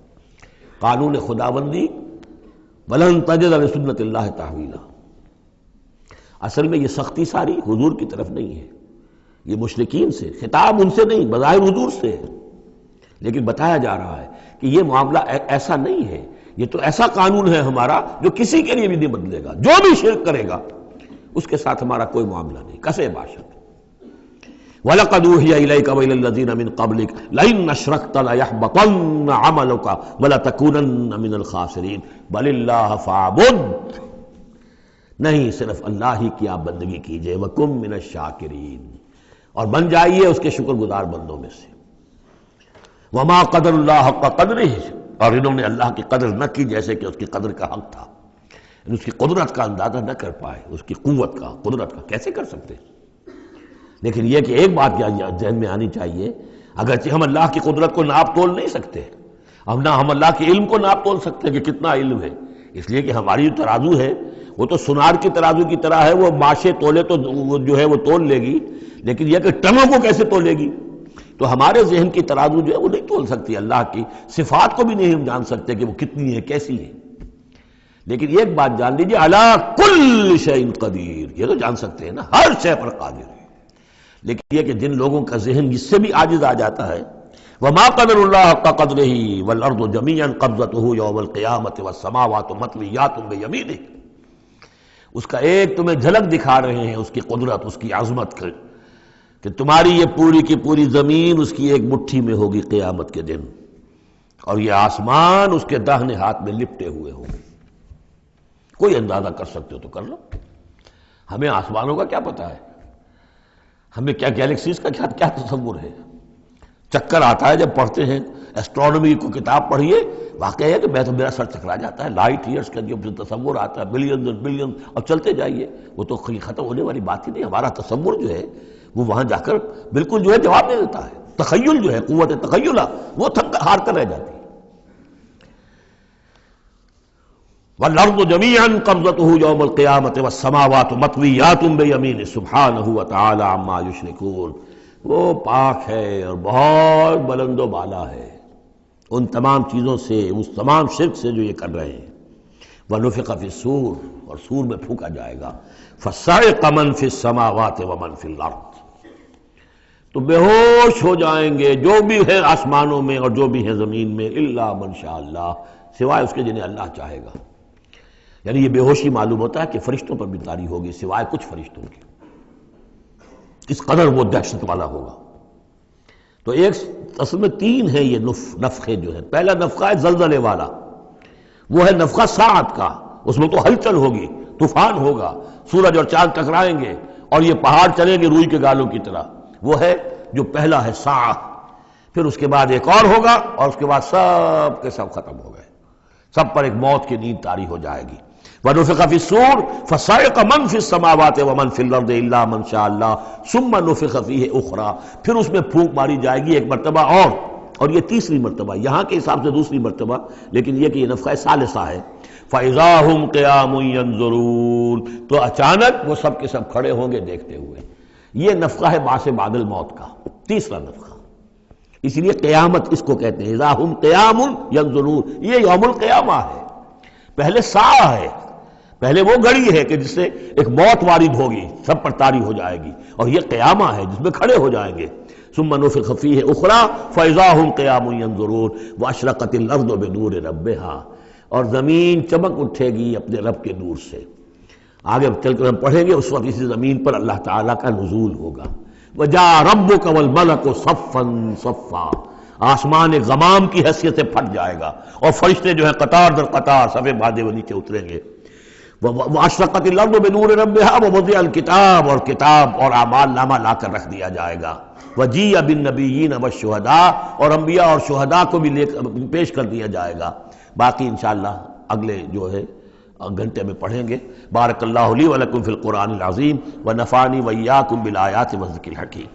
Speaker 1: قانون خداوندی، وَلَن تَجِدَ لِسُنَّتِ اللَّهِ تَحْوِيلًا، اصل میں یہ سختی ساری حضور کی طرف نہیں ہے، یہ مشرکین سے، خطاب ان سے نہیں، بظاہر حضور سے ہے، لیکن بتایا جا رہا ہے کہ یہ معاملہ ایسا نہیں ہے، یہ تو ایسا قانون ہے ہمارا جو کسی کے لیے بھی نہیں بدلے گا، جو بھی شرک کرے گا اس کے ساتھ ہمارا کوئی معاملہ نہیں، کسے باشد۔ وَلَقَدْ أُوحِيَ إِلَيْكَ وَإِلَى الَّذِينَ مِن قَبْلِكَ لَئِنْ أَشْرَكْتَ لَيَحْبَطَنَّ عَمَلُكَ وَلَتَكُونَنَّ مِنَ الْخَاسِرِينَ بَلِ اللَّهَ فَاعْبُدْ، نہیں صرف اللہ ہی کی آپ بندگی کیجئے، وَكُن مِّنَ الشَّاكِرِينَ، اور بن جائیے اس کے شکر گزار بندوں میں سے۔ وَمَا قَدَرُ اللَّهَ حَقَّ قَدْرِهِ، اور انہوں نے اللہ کی قدر نہ کی جیسے کہ اس کی قدر کا حق تھا، اس کی قدرت کا اندازہ نہ کر پائے، اس کی قوت کا، قدرت کا کیسے کر سکتے؟ لیکن یہ کہ ایک بات ذہن میں آنی چاہیے، اگرچہ ہم اللہ کی قدرت کو ناپ تول نہیں سکتے، ہم اللہ کے علم کو ناپ تول سکتے کہ کتنا علم ہے، اس لیے کہ ہماری جو ترازو ہے وہ تو سنار کی ترازو کی طرح ہے، وہ ماشے تولے تو وہ جو ہے وہ تول لے گی، لیکن یہ کہ ٹنوں کو کیسے تولے گی؟ تو ہمارے ذہن کی ترازو جو ہے وہ نہیں تول سکتی، اللہ کی صفات کو بھی نہیں ہم جان سکتے کہ وہ کتنی ہے، کیسی ہے۔ لیکن ایک بات جان لیجیے، علی کل شیء قدیر، یہ تو جان سکتے ہیں نا، ہر شے پر قادر ہے، لیکن یہ کہ جن لوگوں کا ذہن جس سے بھی عاجز آ جاتا ہے، وما قدر اللہ حق قدرہ والارض جمیعا قبضتہ یوم القیامۃ والسماوات مطویات بیمینہ، اس کا ایک تمہیں جھلک دکھا رہے ہیں اس کی قدرت، اس کی عظمت کا، کہ تمہاری یہ پوری کی پوری زمین اس کی ایک مٹھی میں ہوگی قیامت کے دن، اور یہ آسمان اس کے داہنے ہاتھ میں لپٹے ہوئے ہوں گے۔ کوئی اندازہ کر سکتے ہو تو کر لو، ہمیں آسمانوں کا کیا پتہ ہے، ہمیں کیا گیلیکسیز کا کیا تصور ہے؟ چکر آتا ہے جب پڑھتے ہیں ایسٹرونومی کو کتاب پڑھیے، واقعہ ہے کہ میں تو میرا سر چکرا جاتا ہے، لائٹ ایئرز کا جو تصور آتا ہے، بلینز اور بلینز، اور چلتے جائیے، وہ تو ختم ہونے والی بات ہی نہیں، ہمارا تصور جو ہے وہ وہاں جا کر بالکل جو ہے جواب دے دیتا ہے، تخیل جو ہے، قوت تخیلہ وہ تھک ہار کر رہ جاتی ہے۔ وَالْأَرْضُ جَمِيعًا قَبْضَتُهُ يَوْمَ الْقِيَامَةِ وَالسَّمَاوَاتُ مَطْوِيَّاتٌ بِيَمِينِهِ سُبْحَانَهُ وَتَعَالَى عَمَّا يُشْرِكُونَ، وہ پاک ہے اور بہت بلند و بالا ہے ان تمام چیزوں سے، اس تمام شرک سے جو یہ کر رہے ہیں۔ وَنُفِخَ فِي الصُّورِ، اور سور میں پھونکا جائے گا، فَصَعِقَ مَن فِي السَّمَاوَاتِ وَمَن فِي الْأَرْضِ، تو بے ہوش ہو جائیں گے جو بھی ہے آسمانوں میں اور جو بھی ہے زمین میں، الا من شاء اللہ، سوائے اس کے جنہیں اللہ چاہے گا۔ یعنی یہ بے ہوشی معلوم ہوتا ہے کہ فرشتوں پر بھی طاری ہوگی سوائے کچھ فرشتوں کی، اس قدر وہ دہشت والا ہوگا۔ تو ایک اصل میں تین ہے یہ نفخے جو ہے، پہلا نفخہ ہے زلزلے والا، وہ ہے نفخہ ساعت کا، اس میں تو ہلچل ہوگی، طوفان ہوگا، سورج اور چاند ٹکرائیں گے اور یہ پہاڑ چلیں گے روئی کے گالوں کی طرح، وہ ہے جو پہلا ہے ساعت۔ پھر اس کے بعد ایک اور ہوگا، اور اس کے بعد سب کے سب ختم ہو گئے، سب پر ایک موت کی نیند طاری ہو جائے گی۔ وَنُفِخَ فِي الصُّورِ فَصَعِقَ مَن فِي السَّمَاوَاتِ وَمَن فِي الْأَرْضِ إِلَّا مَن شَاءَ اللَّهُ ثُمَّ نُفِخَ فِيهِ أُخْرَىٰ، پھر اس میں پھونک ماری جائے گی ایک مرتبہ اور یہ تیسری مرتبہ، یہاں کے حساب سے دوسری مرتبہ، لیکن یہ کہ یہ نفخہ ثالثہ ہے۔ فَإِذَا هُمْ قِيَامٌ يَنظُرُونَ، تو اچانک وہ سب کے سب کھڑے ہوں گے دیکھتے ہوئے۔ یہ نفخہ ہے بعث بعد الموت کا، تیسرا نفخہ، اس لیے قیامت اس کو کہتے ہیں، اذا ہم قیام ینظرون، یہ یوم القیامہ ہے۔ پہلے ساعہ ہے، پہلے وہ گھڑی ہے کہ جس سے ایک موت وارد ہوگی، سب پر طاری ہو جائے گی، اور یہ قیامہ ہے جس میں کھڑے ہو جائیں گے۔ ثم نفخ فیہ اخری فاذا ہم قیام ینظرون واشرقت الارض بنور ربها، اور زمین چمک اٹھے گی اپنے رب کے نور سے، آگے چل کر ہم پڑھیں گے، اس وقت اسی زمین پر اللہ تعالیٰ کا نزول ہوگا۔ وَجَاءَ رَبُّكَ وَالْمَلَكُ صَفًّا صَفًّا، آسمان ایک غمام کی حیثیت سے پھٹ جائے گا اور فرشتے جو ہیں قطار در قطار صفے باندھے وہ نیچے اتریں گے۔ وَأَشْرَقَتِ الْأَرْضُ بِنُورِ رَبِّهَا وَوُضِعَ الْكِتَابُ، اور کتاب اور اعمال نامہ لا کر رکھ دیا جائے گا۔ وَجِيءَ بِالنَّبِيِّينَ وَالشُّهَدَاءِ، اور انبیاء اور شہداء کو بھی پیش کر دیا جائے گا۔ باقی انشاءاللہ اگلے جو ہے گھنٹے میں پڑھیں گے۔ بارک اللہ لی ولکم فی القرآن العظیم ونفعنی وإیاکم بالآیات والذکر الحکیم۔